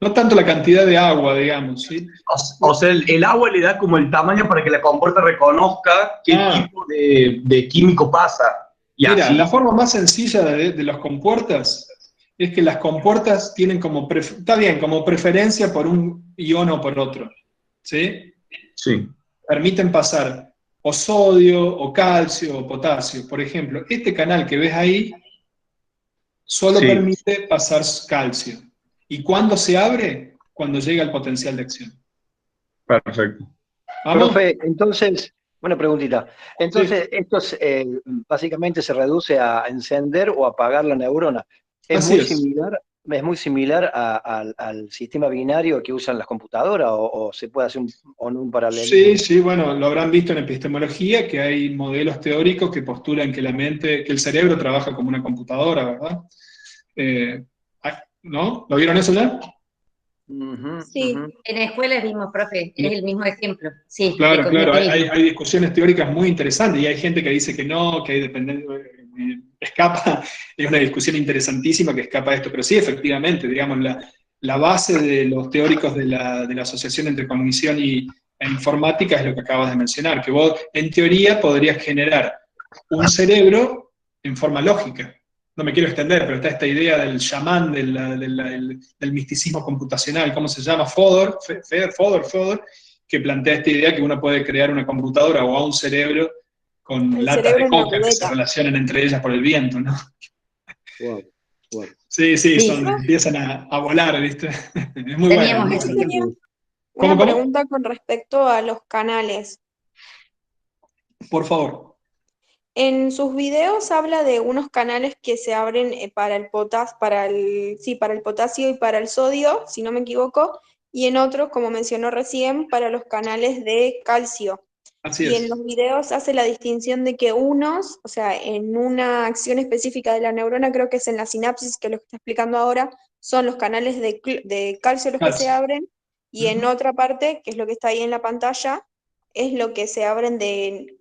S1: No tanto la cantidad de agua, digamos, ¿sí?
S11: O sea, el agua le da como el tamaño para que la compuerta reconozca qué tipo de químico pasa. Y
S1: mira,
S11: así,
S1: la forma más sencilla de las compuertas es que las compuertas tienen como, como preferencia por un ion o por otro, ¿sí?
S11: Sí.
S1: Permiten pasar o sodio, o calcio, o potasio. Por ejemplo, este canal que ves ahí solo permite pasar calcio. ¿Y cuándo se abre? Cuando llega el potencial de acción.
S11: Perfecto.
S1: ¿Vamos?
S3: Profe, entonces, una preguntita. Entonces, esto básicamente se reduce a encender o apagar la neurona. Es muy similar al sistema binario que usan las computadoras, o se puede hacer un paralelismo.
S1: Sí, bueno, lo habrán visto en epistemología, que hay modelos teóricos que postulan que que el cerebro trabaja como una computadora, ¿verdad? ¿No? ¿Lo vieron eso ya?
S6: Sí, en escuelas vimos, profe, es el mismo ejemplo. Sí,
S1: claro, hay discusiones teóricas muy interesantes, y hay gente que dice que no, que hay dependencia, escapa, es una discusión interesantísima que escapa de esto, pero sí, efectivamente, digamos, la base de los teóricos de la asociación entre cognición e informática es lo que acabas de mencionar, que vos, en teoría, podrías generar un cerebro en forma lógica. No me quiero extender, pero está esta idea del chamán, del misticismo computacional, ¿cómo se llama? Fodor, que plantea esta idea que uno puede crear una computadora o a un cerebro con latas de coca que se relacionan entre ellas por el viento, ¿no?
S3: Wow.
S1: Sí, empiezan a volar, ¿viste? Es muy bueno.
S7: Yo tenía una pregunta con respecto a los canales.
S1: Por favor.
S7: En sus videos habla de unos canales que se abren para el potasio y para el sodio, si no me equivoco, y en otros, como mencionó recién, para los canales de calcio.
S1: Así
S7: y
S1: es.
S7: En los videos hace la distinción de que unos, o sea, en una acción específica de la neurona, creo que es en la sinapsis, que lo que está explicando ahora, son los canales de calcio los que se abren, y en otra parte, que es lo que está ahí en la pantalla, es lo que se abren de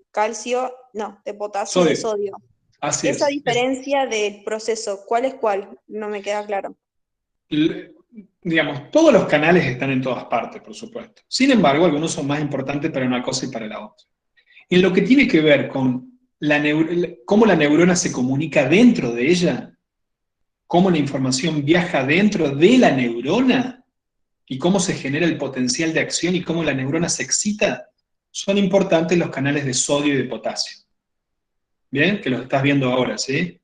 S7: de potasio y de sodio.
S1: Así
S7: Esa
S1: es.
S7: diferencia del proceso, ¿cuál es cuál? No me queda claro.
S1: Digamos, todos los canales están en todas partes, por supuesto. Sin embargo, algunos son más importantes para una cosa y para la otra. En lo que tiene que ver con cómo la neurona se comunica dentro de ella, cómo la información viaja dentro de la neurona, y cómo se genera el potencial de acción y cómo la neurona se excita, son importantes los canales de sodio y de potasio. ¿Bien? Que los estás viendo ahora, ¿sí?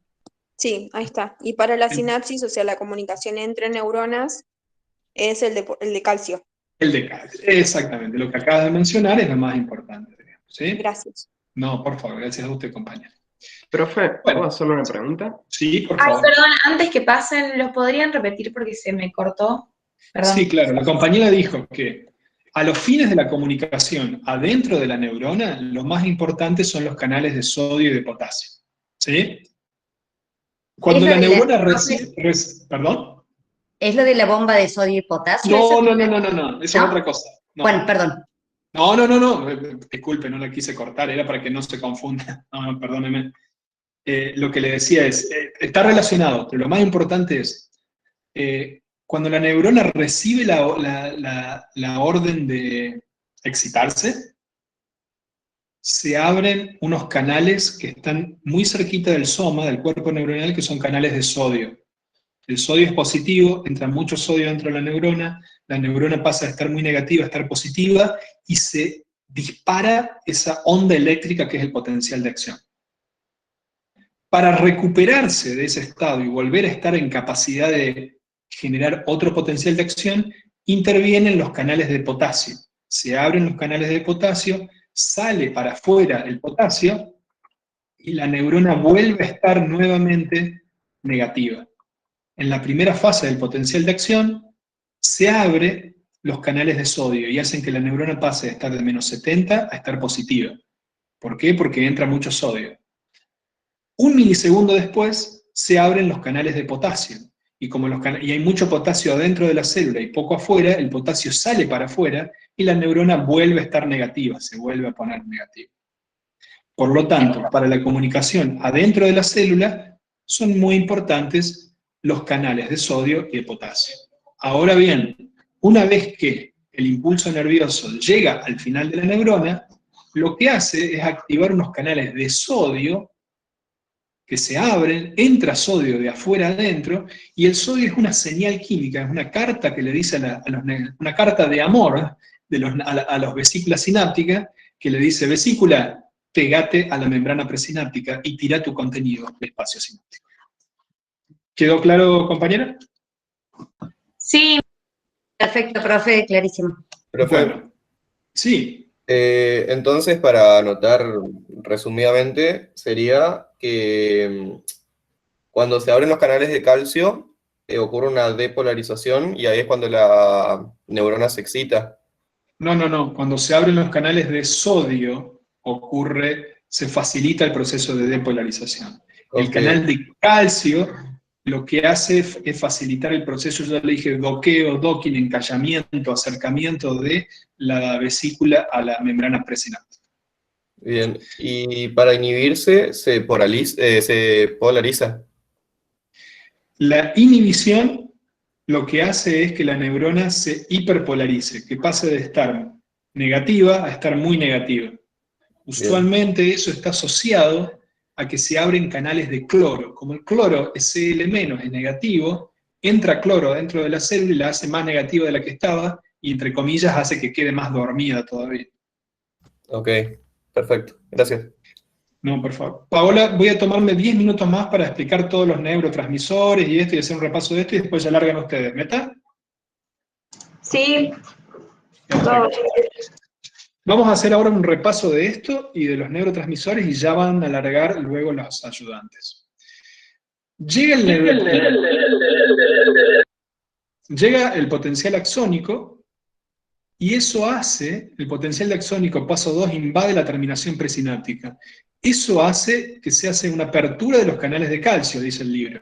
S7: Sí, ahí está. Y para la sinapsis, o sea, la comunicación entre neuronas, es el de calcio.
S1: El de calcio, exactamente. Lo que acabas de mencionar es lo más importante, digamos, ¿sí?
S7: Gracias.
S1: No, por favor, gracias a usted, compañero.
S16: Profe, ¿puedo hacerle una pregunta?
S1: Sí, por favor.
S5: Perdón, antes que pasen, ¿los podrían repetir porque se me cortó? Perdón.
S1: Sí, claro. La compañera dijo que a los fines de la comunicación adentro de la neurona, lo más importante son los canales de sodio y de potasio. ¿Sí? Cuando la neurona recibe... ¿Perdón?
S6: ¿Es lo de la bomba de sodio y potasio?
S1: No, eso es otra cosa. No.
S6: Bueno, perdón.
S1: No, disculpe, no la quise cortar, era para que no se confunda. No, perdóneme. Lo que le decía es, está relacionado, pero lo más importante es, cuando la neurona recibe la orden de excitarse, se abren unos canales que están muy cerquita del soma, del cuerpo neuronal, que son canales de sodio. El sodio es positivo, entra mucho sodio dentro de la neurona pasa de estar muy negativa a estar positiva, y se dispara esa onda eléctrica que es el potencial de acción. Para recuperarse de ese estado y volver a estar en capacidad de generar otro potencial de acción, intervienen los canales de potasio. Se abren los canales de potasio, sale para afuera el potasio, y la neurona vuelve a estar nuevamente negativa. En la primera fase del potencial de acción, se abren los canales de sodio y hacen que la neurona pase de estar de menos 70 a estar positiva. ¿Por qué? Porque entra mucho sodio. Un milisegundo después, se abren los canales de potasio. Y como y hay mucho potasio adentro de la célula y poco afuera, el potasio sale para afuera y la neurona vuelve a estar negativa, se vuelve a poner negativa. Por lo tanto, para la comunicación adentro de la célula, son muy importantes los canales de sodio y de potasio. Ahora bien, una vez que el impulso nervioso llega al final de la neurona, lo que hace es activar unos canales de sodio que se abren, entra sodio de afuera adentro, y el sodio es una señal química, es una carta que le dice una carta de amor a las vesículas sinápticas, que le dice: vesícula, pegate a la membrana presináptica y tira tu contenido del espacio sináptico. ¿Quedó claro, compañera?
S6: Sí, perfecto, profe, clarísimo.
S8: Bueno,
S1: sí.
S8: Entonces, para anotar resumidamente, sería que cuando se abren los canales de calcio, ocurre una depolarización y ahí es cuando la neurona se excita.
S1: No. Cuando se abren los canales de sodio, se facilita el proceso de depolarización. El canal de calcio lo que hace es facilitar el proceso, yo le dije, docking, encallamiento, acercamiento de la vesícula a la membrana presináptica.
S8: Bien, y para inhibirse se polariza.
S1: La inhibición lo que hace es que la neurona se hiperpolarice, que pase de estar negativa a estar muy negativa. Usualmente eso está asociado a que se abren canales de cloro. Como el cloro es Cl- es negativo, entra cloro dentro de la célula y la hace más negativa de la que estaba, y entre comillas hace que quede más dormida todavía.
S8: Ok, perfecto, gracias.
S1: No, por favor. Paola, voy a tomarme 10 minutos más para explicar todos los neurotransmisores y esto, y hacer un repaso de esto, y después ya largan ustedes. ¿Meta?
S13: Sí.
S1: Vamos a hacer ahora un repaso de esto y de los neurotransmisores, y ya van a alargar luego los ayudantes. Llega el potencial axónico, y eso hace, el potencial axónico paso 2 invade la terminación presináptica. Eso hace que se hace una apertura de los canales de calcio, dice el libro.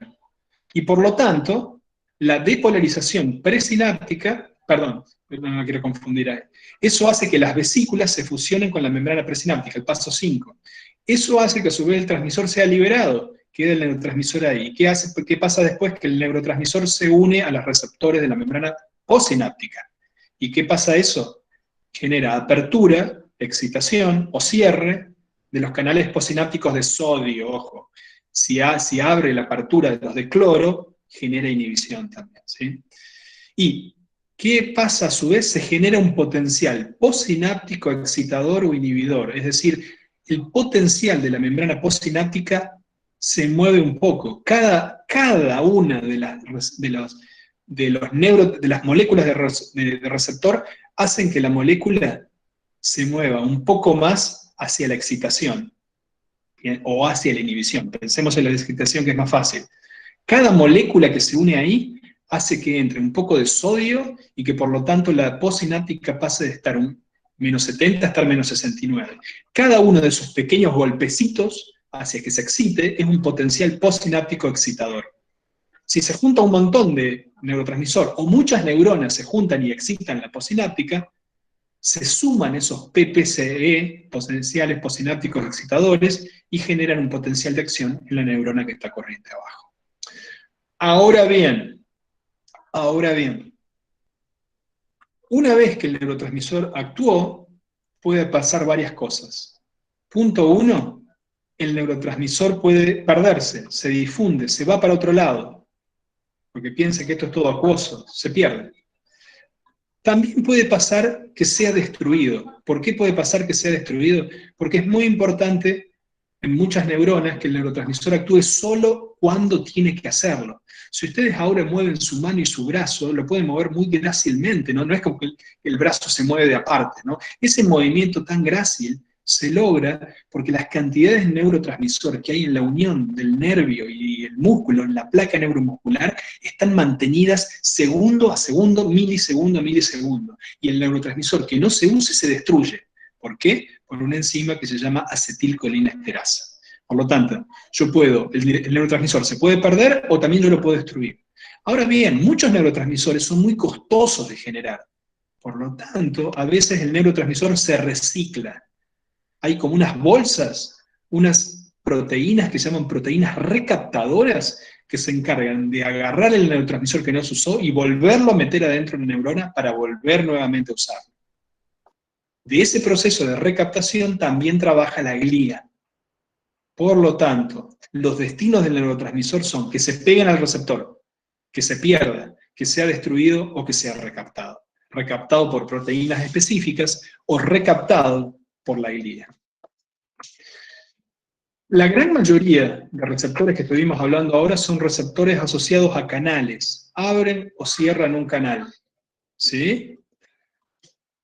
S1: Y por lo tanto, la depolarización presináptica, perdón, no quiero confundir ahí. Eso hace que las vesículas se fusionen con la membrana presináptica, el paso 5. Eso hace que a su vez el transmisor sea liberado, queda el neurotransmisor ahí. ¿Qué pasa después? Que el neurotransmisor se une a los receptores de la membrana postsináptica. ¿Y qué pasa eso? Genera apertura, excitación o cierre de los canales postsinápticos de sodio, ojo. Si abre la apertura de los de cloro, genera inhibición también, ¿sí? ¿Y qué pasa a su vez? Se genera un potencial postsináptico excitador o inhibidor, es decir, el potencial de la membrana postsináptica se mueve un poco. Cada una de las moléculas de receptor hacen que la molécula se mueva un poco más hacia la excitación, o hacia la inhibición. Pensemos en la excitación, que es más fácil. Cada molécula que se une ahí hace que entre un poco de sodio y que por lo tanto la postsináptica pase de estar menos 70 a estar menos 69. Cada uno de esos pequeños golpecitos hacia que se excite es un potencial postsináptico excitador. Si se junta un montón de neurotransmisor o muchas neuronas se juntan y excitan la postsináptica, se suman esos PPCE, potenciales postsinápticos excitadores, y generan un potencial de acción en la neurona que está corriente abajo. Ahora bien, una vez que el neurotransmisor actuó, puede pasar varias cosas. Punto 1, el neurotransmisor puede perderse, se difunde, se va para otro lado, porque piensa que esto es todo acuoso, se pierde. También puede pasar que sea destruido. ¿Por qué puede pasar que sea destruido? Porque es muy importante en muchas neuronas que el neurotransmisor actúe solo cuando tiene que hacerlo. Si ustedes ahora mueven su mano y su brazo, lo pueden mover muy grácilmente, ¿no? No es como que el brazo se mueve de aparte, ¿no? Ese movimiento tan grácil se logra porque las cantidades de neurotransmisor que hay en la unión del nervio y el músculo, en la placa neuromuscular, están mantenidas segundo a segundo, milisegundo a milisegundo. Y el neurotransmisor que no se use se destruye. ¿Por qué? Por una enzima que se llama acetilcolinesterasa. Por lo tanto, el neurotransmisor se puede perder o también yo lo puedo destruir. Ahora bien, muchos neurotransmisores son muy costosos de generar. Por lo tanto, a veces el neurotransmisor se recicla. Hay como unas bolsas, unas proteínas que se llaman proteínas recaptadoras, que se encargan de agarrar el neurotransmisor que no se usó y volverlo a meter adentro de la neurona para volver nuevamente a usarlo. De ese proceso de recaptación también trabaja la glía. Por lo tanto, los destinos del neurotransmisor son que se peguen al receptor, que se pierda, que sea destruido o que sea recaptado. Recaptado por proteínas específicas o recaptado por la glía. La gran mayoría de receptores que estuvimos hablando ahora son receptores asociados a canales. Abren o cierran un canal. ¿Sí?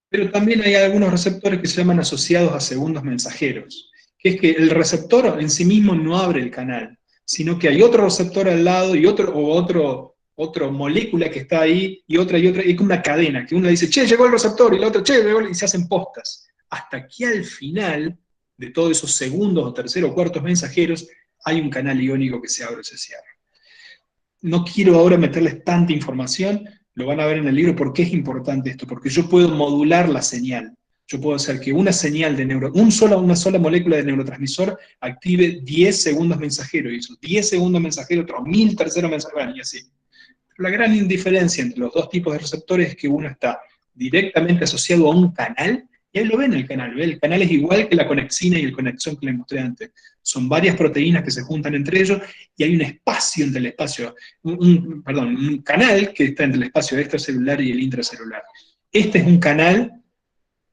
S1: Pero también hay algunos receptores que se llaman asociados a segundos mensajeros, que es que el receptor en sí mismo no abre el canal, sino que hay otro receptor al lado y otra molécula que está ahí, y otra, y es como una cadena, que uno dice, che, llegó el receptor, y la otra, che, llegó, y se hacen postas. Hasta que al final de todos esos segundos, o terceros, o cuartos mensajeros, hay un canal iónico que se abre o se cierra. No quiero ahora meterles tanta información, lo van a ver en el libro, porque es importante esto, porque yo puedo modular la señal. Yo puedo hacer que una señal de una sola molécula de neurotransmisor active 10 segundos mensajeros, y esos 10 segundos mensajeros, otros 1000 terceros mensajeros, y así. La gran diferencia entre los dos tipos de receptores es que uno está directamente asociado a un canal, y ahí lo ven el canal, ¿ve? El canal es igual que la conexina y el conexón que les mostré antes. Son varias proteínas que se juntan entre ellos, y hay un espacio entre el espacio, un canal que está entre el espacio extracelular y el intracelular. Este es un canal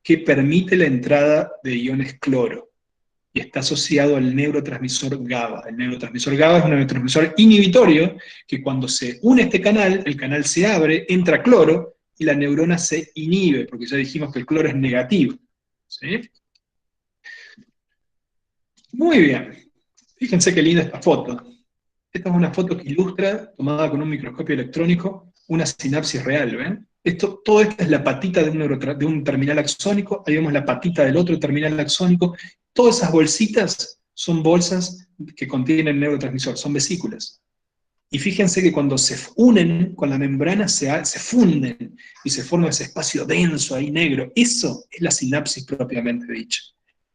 S1: que permite la entrada de iones cloro, y está asociado al neurotransmisor GABA. El neurotransmisor GABA es un neurotransmisor inhibitorio, que cuando se une este canal, el canal se abre, entra cloro, y la neurona se inhibe, porque ya dijimos que el cloro es negativo. ¿Sí? Muy bien. Fíjense qué linda esta foto. Esta es una foto que ilustra, tomada con un microscopio electrónico, una sinapsis real, ¿ven? Todo esto es la patita de un terminal axónico, ahí vemos la patita del otro terminal axónico. Todas esas bolsitas son bolsas que contienen neurotransmisor, son vesículas. Y fíjense que cuando se unen con la membrana se funden y se forma ese espacio denso ahí negro. Eso es la sinapsis propiamente dicha.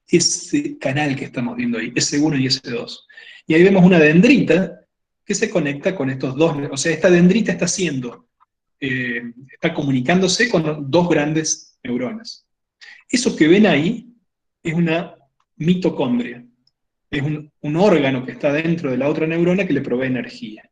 S1: Ese canal que estamos viendo ahí, S1 y S2. Y ahí vemos una dendrita que se conecta con estos dos, o sea, esta dendrita está comunicándose con dos grandes neuronas. Eso que ven ahí es una mitocondria. Es un órgano que está dentro de la otra neurona que le provee energía.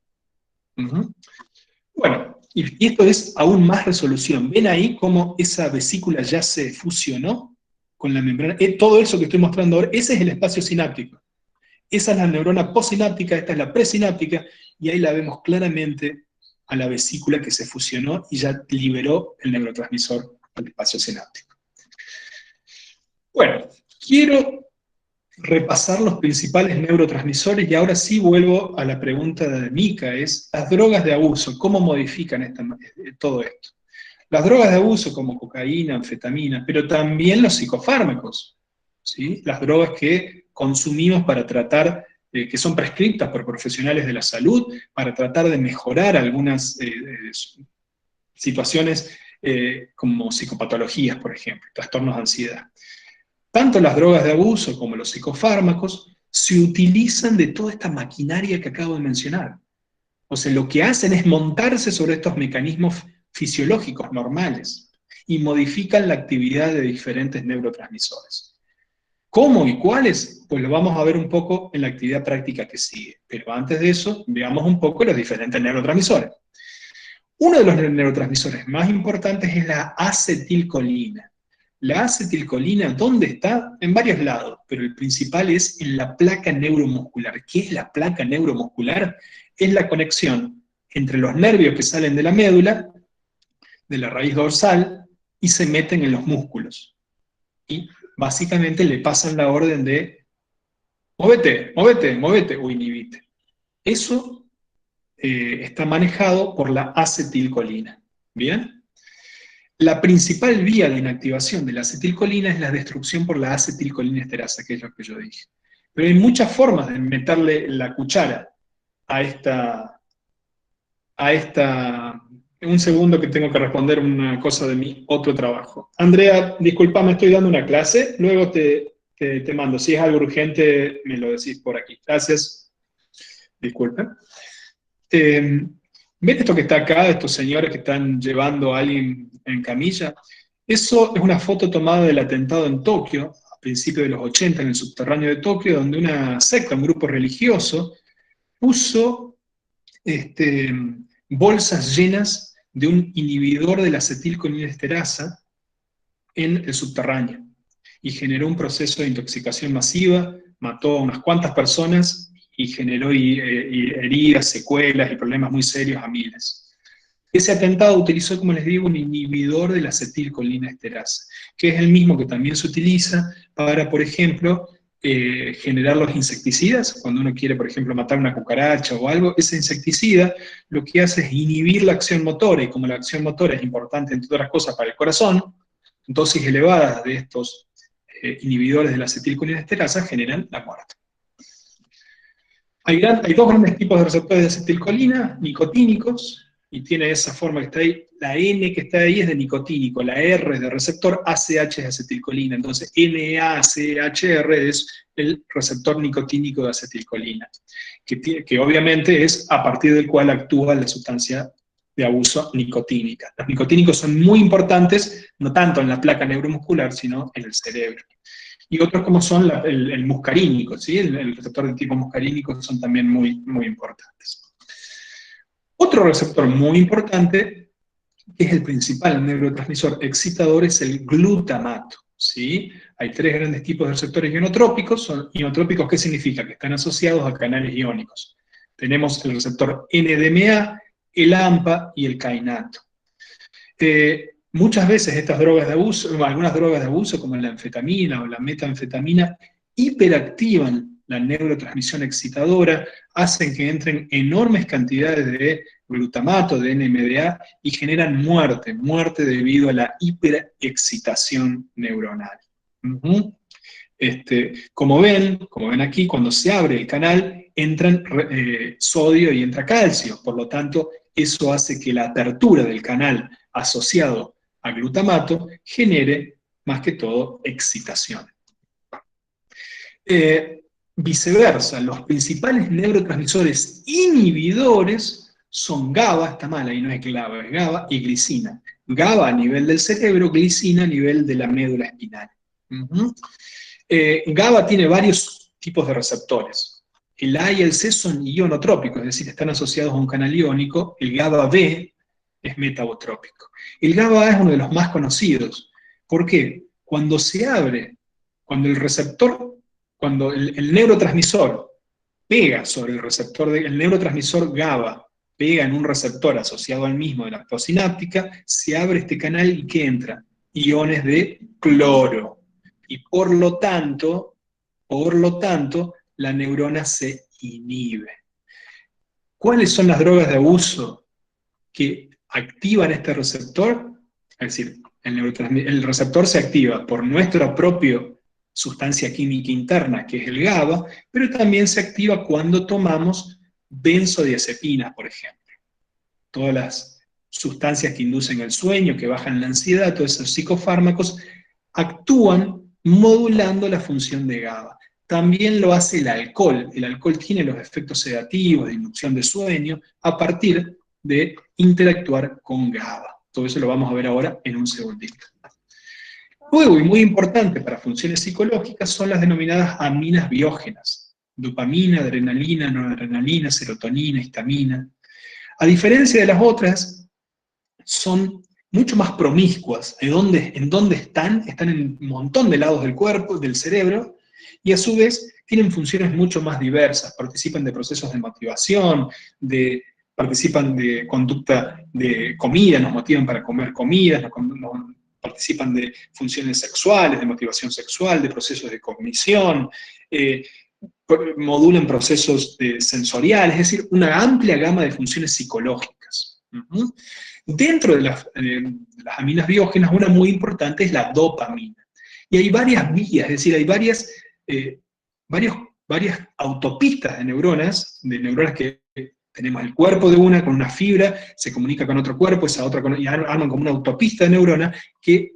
S1: Bueno, y esto es aún más resolución. ¿Ven ahí cómo esa vesícula ya se fusionó con la membrana? Todo eso que estoy mostrando ahora, ese es el espacio sináptico. Esa es la neurona postsináptica, esta es la presináptica, y ahí la vemos claramente a la vesícula que se fusionó y ya liberó el neurotransmisor al espacio sináptico. Bueno, quiero repasar los principales neurotransmisores, y ahora sí vuelvo a la pregunta de Mika, es las drogas de abuso, ¿cómo modifican todo esto? Las drogas de abuso como cocaína, anfetamina, pero también los psicofármacos, ¿sí? Las drogas que consumimos para tratar, que son prescritas por profesionales de la salud, para tratar de mejorar algunas situaciones como psicopatologías, por ejemplo, trastornos de ansiedad. Tanto las drogas de abuso como los psicofármacos se utilizan de toda esta maquinaria que acabo de mencionar. O sea, lo que hacen es montarse sobre estos mecanismos fisiológicos normales y modifican la actividad de diferentes neurotransmisores. ¿Cómo y cuáles? Pues lo vamos a ver un poco en la actividad práctica que sigue. Pero antes de eso, veamos un poco los diferentes neurotransmisores. Uno de los neurotransmisores más importantes es la acetilcolina. La acetilcolina, ¿dónde está? En varios lados, pero el principal es en la placa neuromuscular. ¿Qué es la placa neuromuscular? Es la conexión entre los nervios que salen de la médula, de la raíz dorsal, y se meten en los músculos. Y básicamente le pasan la orden de móvete, móvete, móvete o inhibite. Eso está manejado por la acetilcolina. ¿Bien? La principal vía de inactivación de la acetilcolina es la destrucción por la acetilcolinesterasa, que es lo que yo dije. Pero hay muchas formas de meterle la cuchara a esta... Un segundo que tengo que responder una cosa de mi otro trabajo. Andrea, disculpame, estoy dando una clase, luego te mando. Si es algo urgente, me lo decís por aquí. Gracias. Disculpen. ¿Ven esto que está acá, estos señores que están llevando a alguien en camilla? Eso es una foto tomada del atentado en Tokio, a principios de los 80, en el subterráneo de Tokio, donde una secta, un grupo religioso, puso bolsas llenas de un inhibidor de la acetilcolinesterasa en el subterráneo, y generó un proceso de intoxicación masiva, mató a unas cuantas personas, y generó heridas, secuelas y problemas muy serios a miles. Ese atentado utilizó, como les digo, un inhibidor de la acetilcolinesterasa, que es el mismo que también se utiliza para, por ejemplo, generar los insecticidas. Cuando uno quiere, por ejemplo, matar una cucaracha o algo, ese insecticida lo que hace es inhibir la acción motora, y como la acción motora es importante, entre otras cosas, para el corazón, dosis elevadas de estos inhibidores de la acetilcolinesterasa generan la muerte. Hay dos grandes tipos de receptores de acetilcolina, nicotínicos, y tiene esa forma que está ahí. La N que está ahí es de nicotínico, la R es de receptor, ACH es de acetilcolina. Entonces NACHR es el receptor nicotínico de acetilcolina, que obviamente es a partir del cual actúa la sustancia de abuso nicotínica. Los nicotínicos son muy importantes, no tanto en la placa neuromuscular, sino en el cerebro. Y otros como son el muscarínico, ¿sí? El receptor de tipo muscarínico son también muy, muy importantes. Otro receptor muy importante, que es el principal neurotransmisor excitador, es el glutamato, ¿sí? Hay tres grandes tipos de receptores ionotrópicos. Son ionotrópicos, ¿qué significa? Que están asociados a canales iónicos. Tenemos el receptor NMDA, el AMPA y el kainato. Muchas veces estas drogas de abuso, algunas drogas de abuso, como la anfetamina o la metanfetamina, hiperactivan la neurotransmisión excitadora, hacen que entren enormes cantidades de glutamato, de NMDA, y generan muerte debido a la hiperexcitación neuronal. Como ven aquí, cuando se abre el canal, entran sodio y entra calcio, por lo tanto, eso hace que la apertura del canal asociado a glutamato genere, más que todo, excitación. Viceversa, los principales neurotransmisores inhibidores son GABA, está mal, ahí no es GLABA, es GABA y glicina. GABA a nivel del cerebro, glicina a nivel de la médula espinal. GABA tiene varios tipos de receptores. El A y el C son ionotrópicos, es decir, están asociados a un canal iónico. El GABA-B es metabotrópico. El GABA es uno de los más conocidos. ¿Por qué? Cuando se abre, cuando el receptor, cuando el neurotransmisor pega sobre el receptor, el neurotransmisor GABA pega en un receptor asociado al mismo de la postsináptica, se abre este canal y ¿qué entra? Iones de cloro. Y por lo tanto, la neurona se inhibe. ¿Cuáles son las drogas de abuso que activan este receptor? Es decir, el receptor se activa por nuestra propia sustancia química interna, que es el GABA, pero también se activa cuando tomamos benzodiazepinas, por ejemplo. Todas las sustancias que inducen el sueño, que bajan la ansiedad, todos esos psicofármacos, actúan modulando la función de GABA. También lo hace el alcohol. El alcohol tiene los efectos sedativos, de inducción de sueño, a partir de interactuar con GABA. Todo eso lo vamos a ver ahora en un segundito. Luego, y muy importante para funciones psicológicas, son las denominadas aminas biógenas. Dopamina, adrenalina, noradrenalina, serotonina, histamina. A diferencia de las otras, son mucho más promiscuas. ¿En dónde están? Están en un montón de lados del cuerpo, del cerebro, y a su vez tienen funciones mucho más diversas. Participan de procesos de motivación, participan de conducta de comida, nos motivan para comer comida, participan de funciones sexuales, de motivación sexual, de procesos de cognición, modulan procesos sensoriales, es decir, una amplia gama de funciones psicológicas. Dentro de las aminas biógenas, una muy importante es la dopamina. Y hay varias vías, es decir, hay varias autopistas de neuronas que tenemos el cuerpo de una con una fibra, se comunica con otro cuerpo, esa otra y arman como una autopista de neuronas que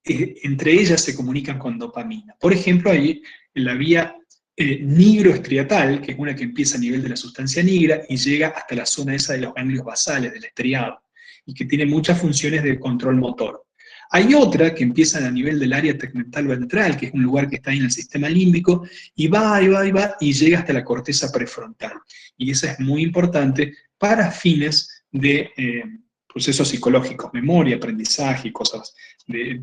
S1: entre ellas se comunican con dopamina. Por ejemplo, hay la vía nigroestriatal, que es una que empieza a nivel de la sustancia nigra y llega hasta la zona esa de los ganglios basales, del estriado, y que tiene muchas funciones de control motor. Hay otra que empieza a nivel del área tegmental ventral, que es un lugar que está ahí en el sistema límbico, y va, y llega hasta la corteza prefrontal. Y esa es muy importante para fines de procesos psicológicos, memoria, aprendizaje y cosas,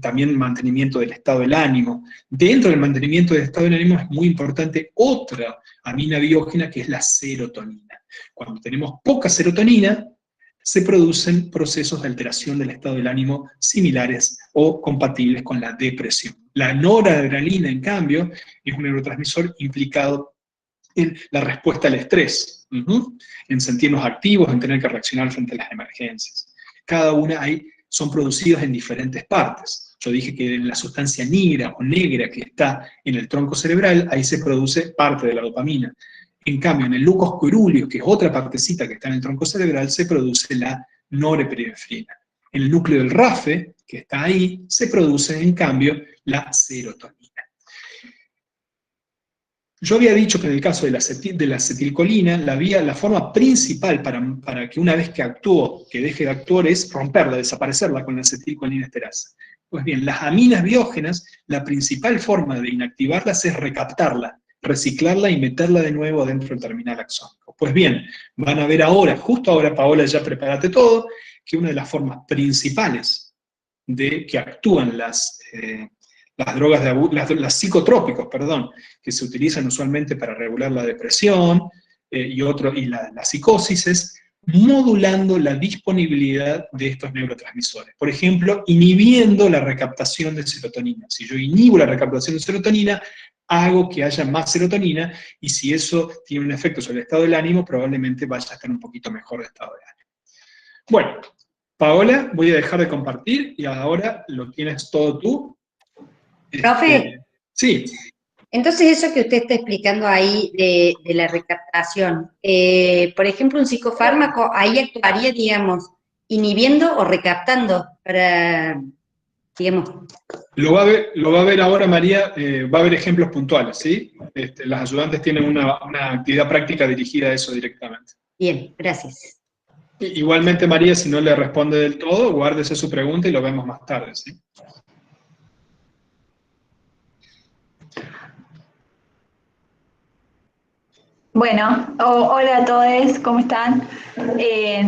S1: también mantenimiento del estado del ánimo. Dentro del mantenimiento del estado del ánimo es muy importante otra amina biógena, que es la serotonina. Cuando tenemos poca serotonina, se producen procesos de alteración del estado del ánimo similares o compatibles con la depresión. La noradrenalina, en cambio, es un neurotransmisor implicado en la respuesta al estrés, en sentirnos activos, en tener que reaccionar frente a las emergencias. Cada una son producidos en diferentes partes. Yo dije que en la sustancia negra que está en el tronco cerebral, ahí se produce parte de la dopamina. En cambio, en el lucus coeruleus, que es otra partecita que está en el tronco cerebral, se produce la norepinefrina. En el núcleo del RAFE, que está ahí, se produce, en cambio, la serotonina. Yo había dicho que en el caso de la acetilcolina, la forma principal para que una vez que actuó, que deje de actuar, es romperla, desaparecerla con la acetilcolina esterasa. Pues bien, las aminas biógenas, la principal forma de inactivarlas es recaptarla, reciclarla y meterla de nuevo dentro del terminal axónico. Pues bien, van a ver ahora, justo ahora, Paola, ya prepárate todo, que una de las formas principales de que actúan las drogas las psicotrópicos, que se utilizan usualmente para regular la depresión y la psicosis, es modulando la disponibilidad de estos neurotransmisores. Por ejemplo, inhibiendo la recaptación de serotonina. Si yo inhibo la recaptación de serotonina, hago que haya más serotonina, y si eso tiene un efecto sobre el estado del ánimo, probablemente vaya a estar un poquito mejor de estado de ánimo. Bueno, Paola, voy a dejar de compartir, y ahora lo tienes todo tú.
S6: Profe.
S1: Sí.
S6: Entonces eso que usted está explicando ahí de la recaptación, por ejemplo, un psicofármaco, ahí actuaría, digamos, inhibiendo o recaptando para, digamos...
S1: Lo va a ver ahora, María, va a haber ejemplos puntuales, ¿sí? Las ayudantes tienen una actividad práctica dirigida a eso directamente.
S6: Bien, gracias.
S1: Igualmente, María, si no le responde del todo, guárdese su pregunta y lo vemos más tarde, ¿sí?
S13: Bueno, hola a todos, ¿cómo están?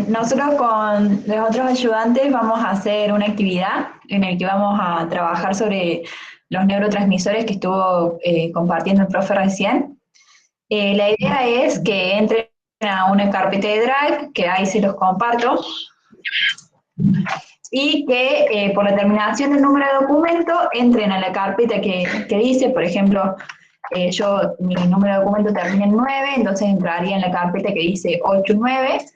S13: Nosotros con los otros ayudantes vamos a hacer una actividad en la que vamos a trabajar sobre los neurotransmisores que estuvo compartiendo el profe recién. La idea es que entren a una carpeta de Drive, que ahí se los comparto, y que por la terminación del número de documento entren a la carpeta que dice, por ejemplo, mi número de documento termina en 9, entonces entraría en la carpeta que dice 89,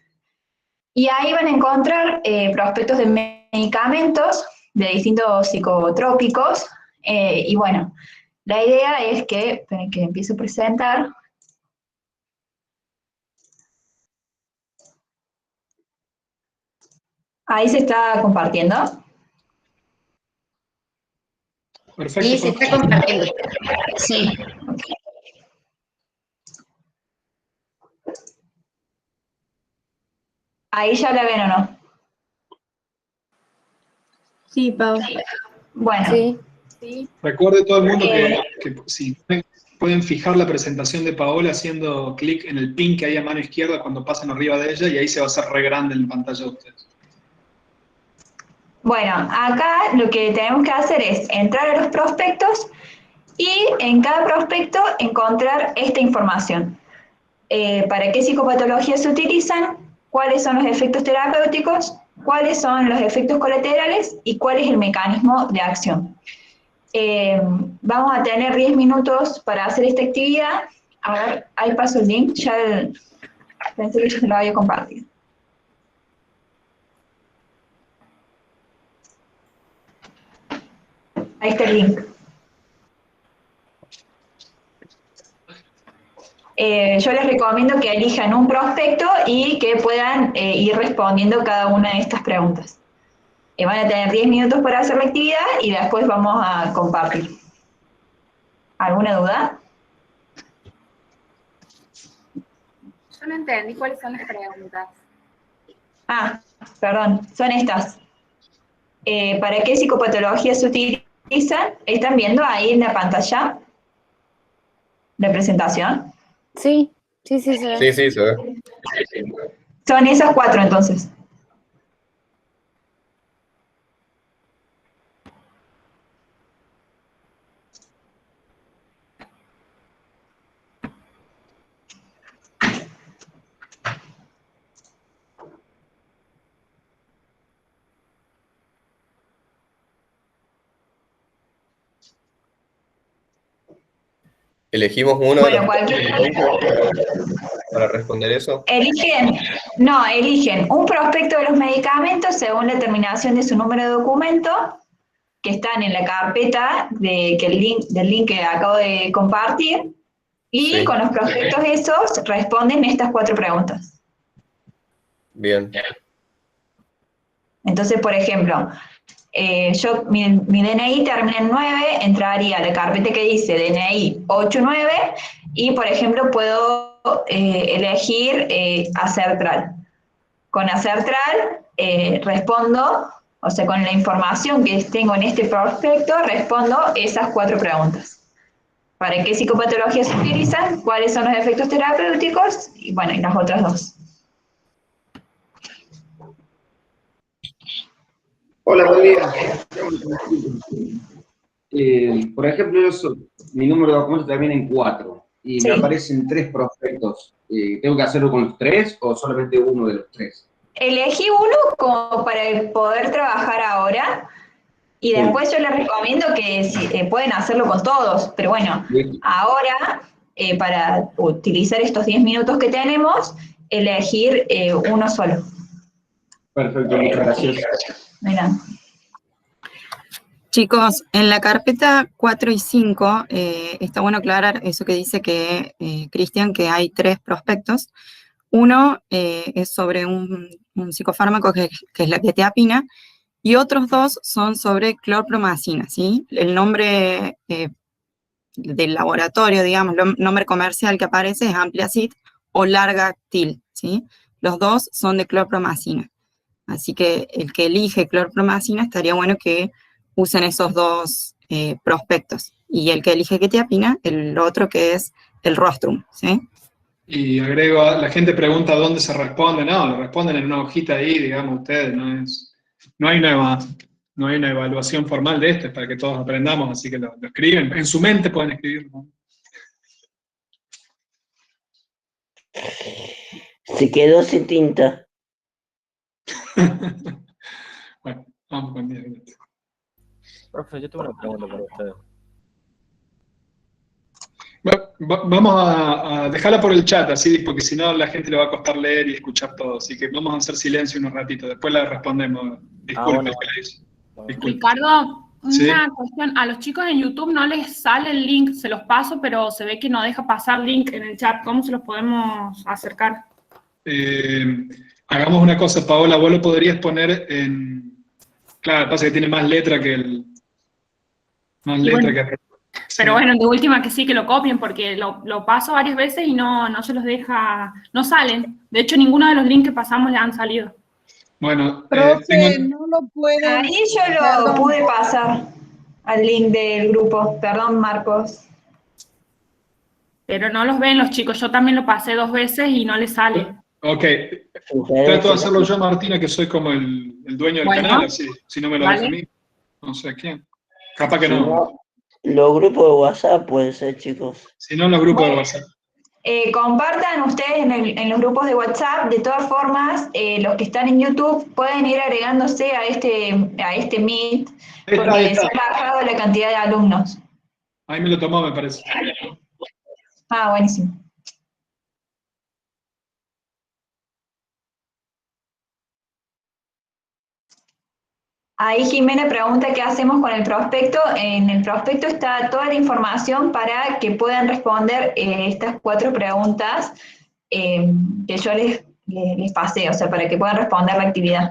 S13: y ahí van a encontrar prospectos de medicamentos de distintos psicotrópicos, y bueno, la idea es que, esperen que empiezo a presentar. Ahí se está compartiendo.
S1: Perfecto.
S6: Sí, se está compartiendo. Sí.
S13: ¿Ahí ya la ven o no?
S5: Sí, Pau.
S13: Bueno.
S5: Sí.
S1: Recuerde todo el mundo que si pueden fijar la presentación de Paola haciendo clic en el pin que hay a mano izquierda cuando pasan arriba de ella, y ahí se va a hacer re grande en la pantalla de ustedes.
S13: Bueno, acá lo que tenemos que hacer es entrar a los prospectos y en cada prospecto encontrar esta información. Para qué psicopatologías se utilizan, cuáles son los efectos terapéuticos cuáles son los efectos colaterales y cuál es el mecanismo de acción. Vamos a tener 10 minutos para hacer esta actividad. A ver, ahí paso el link, pensé que yo se lo había compartido. Ahí está el link. Yo les recomiendo que elijan un prospecto y que puedan ir respondiendo cada una de estas preguntas. Van a tener 10 minutos para hacer la actividad y después vamos a compartir. ¿Alguna duda?
S12: Yo no entendí cuáles son las preguntas.
S13: Ah, perdón, son estas. ¿Para qué psicopatologías se utilizan? ¿Están viendo ahí en la pantalla la presentación?
S12: Sí, sí, se ve.
S8: Sí, sí, se ve.
S13: Son esas 4 entonces.
S8: Elegimos uno
S13: Bueno,
S8: de
S13: cualquier...
S8: para responder eso.
S13: Eligen un prospecto de los medicamentos según la terminación de su número de documento, que están en la carpeta del link que acabo de compartir, y
S8: Sí.
S13: con los prospectos esos responden estas 4 preguntas.
S8: Bien.
S13: Entonces, por ejemplo, mi DNI termina en 9, entraría a la carpeta que dice DNI 89 y, por ejemplo, puedo elegir Acertral. Con Acertral respondo, o sea, con la información que tengo en este prospecto, respondo esas 4 preguntas. ¿Para qué psicopatologías se utilizan? ¿Cuáles son los efectos terapéuticos? Y bueno, y las otras 2.
S17: Hola, buen día. Por ejemplo, mi número de documentos termina en 4 y
S13: Sí.
S17: me aparecen 3 prospectos. ¿Tengo que hacerlo con los 3 o solamente uno de los 3?
S13: Elegí uno como para poder trabajar ahora y después yo les recomiendo que pueden hacerlo con todos, pero bueno, ahora para utilizar estos 10 minutos que tenemos, elegir uno solo.
S17: Perfecto, muchas gracias.
S13: Mira.
S9: Chicos, en la carpeta 4 y 5, está bueno aclarar eso que dice que Cristian, que hay 3 prospectos. Uno es sobre un psicofármaco que es la quetiapina, y otros 2 son sobre clorpromazina, ¿sí? El nombre del laboratorio, digamos, el nombre comercial que aparece es Ampliacid o Largactil, ¿sí? Los 2 son de clorpromazina. Así que el que elige clorpromazina estaría bueno que usen esos 2 prospectos. Y el que elige quetiapina, el otro que es el rostrum, ¿sí?
S1: Y agrego, la gente pregunta dónde se responde. No, lo responden en una hojita ahí, digamos ustedes. No hay una evaluación formal de esto, es para que todos aprendamos, así que lo escriben. En su mente pueden escribirlo.
S2: Se quedó sin tinta.
S1: Bueno, vamos con 10 minutos.
S18: Profe, yo tengo una pregunta para usted.
S1: Vamos a dejarla por el chat, así, porque si no la gente le va a costar leer y escuchar todo. Así que vamos a hacer silencio unos ratitos, después la respondemos. Disculpe,
S18: bueno.
S1: que la hizo. Disculpe.
S12: Ricardo,
S1: ¿Sí?
S12: una cuestión. A los chicos en YouTube no les sale el link, se los paso, pero se ve que no deja pasar link en el chat. ¿Cómo se los podemos acercar?
S1: Hagamos una cosa, Paola, vos lo podrías poner en... Claro, pasa que tiene más letra que el... Más letra que...
S12: Pero bueno, de última que sí, que lo copien, porque lo paso varias veces y no se los deja, no salen. De hecho, ninguno de los links que pasamos le han salido.
S1: Bueno,
S13: Profe, no lo pueden... Ahí yo lo pude pasar al link del grupo. Perdón, Marcos.
S12: Pero no los ven los chicos. Yo también lo pasé 2 veces y no les sale.
S1: Ok. Trato de hacerlo yo, Martina, que soy como el dueño del
S12: Bueno.
S1: canal, así. Si no me lo
S12: Vale.
S1: deja a mí. No sé quién. Capaz que
S2: Si
S1: no.
S2: no, los grupos de WhatsApp pueden ser, chicos.
S1: Si no, en los grupos de WhatsApp.
S13: Compartan ustedes en los grupos de WhatsApp. De todas formas, los que están en YouTube pueden ir agregándose a este Meet, porque se ha bajado la cantidad de alumnos.
S1: Ahí me lo tomó, me parece.
S13: Ah, buenísimo. Ahí Jimena pregunta qué hacemos con el prospecto. En el prospecto está toda la información para que puedan responder estas 4 preguntas que yo les pasé, o sea, para que puedan responder la actividad.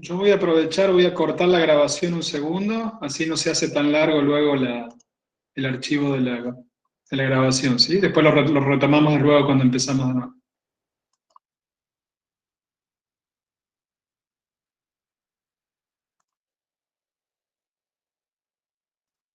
S1: Yo voy a aprovechar, voy a cortar la grabación un segundo, así no se hace tan largo luego el archivo de la grabación, ¿sí? Después lo retomamos luego cuando empezamos de nuevo.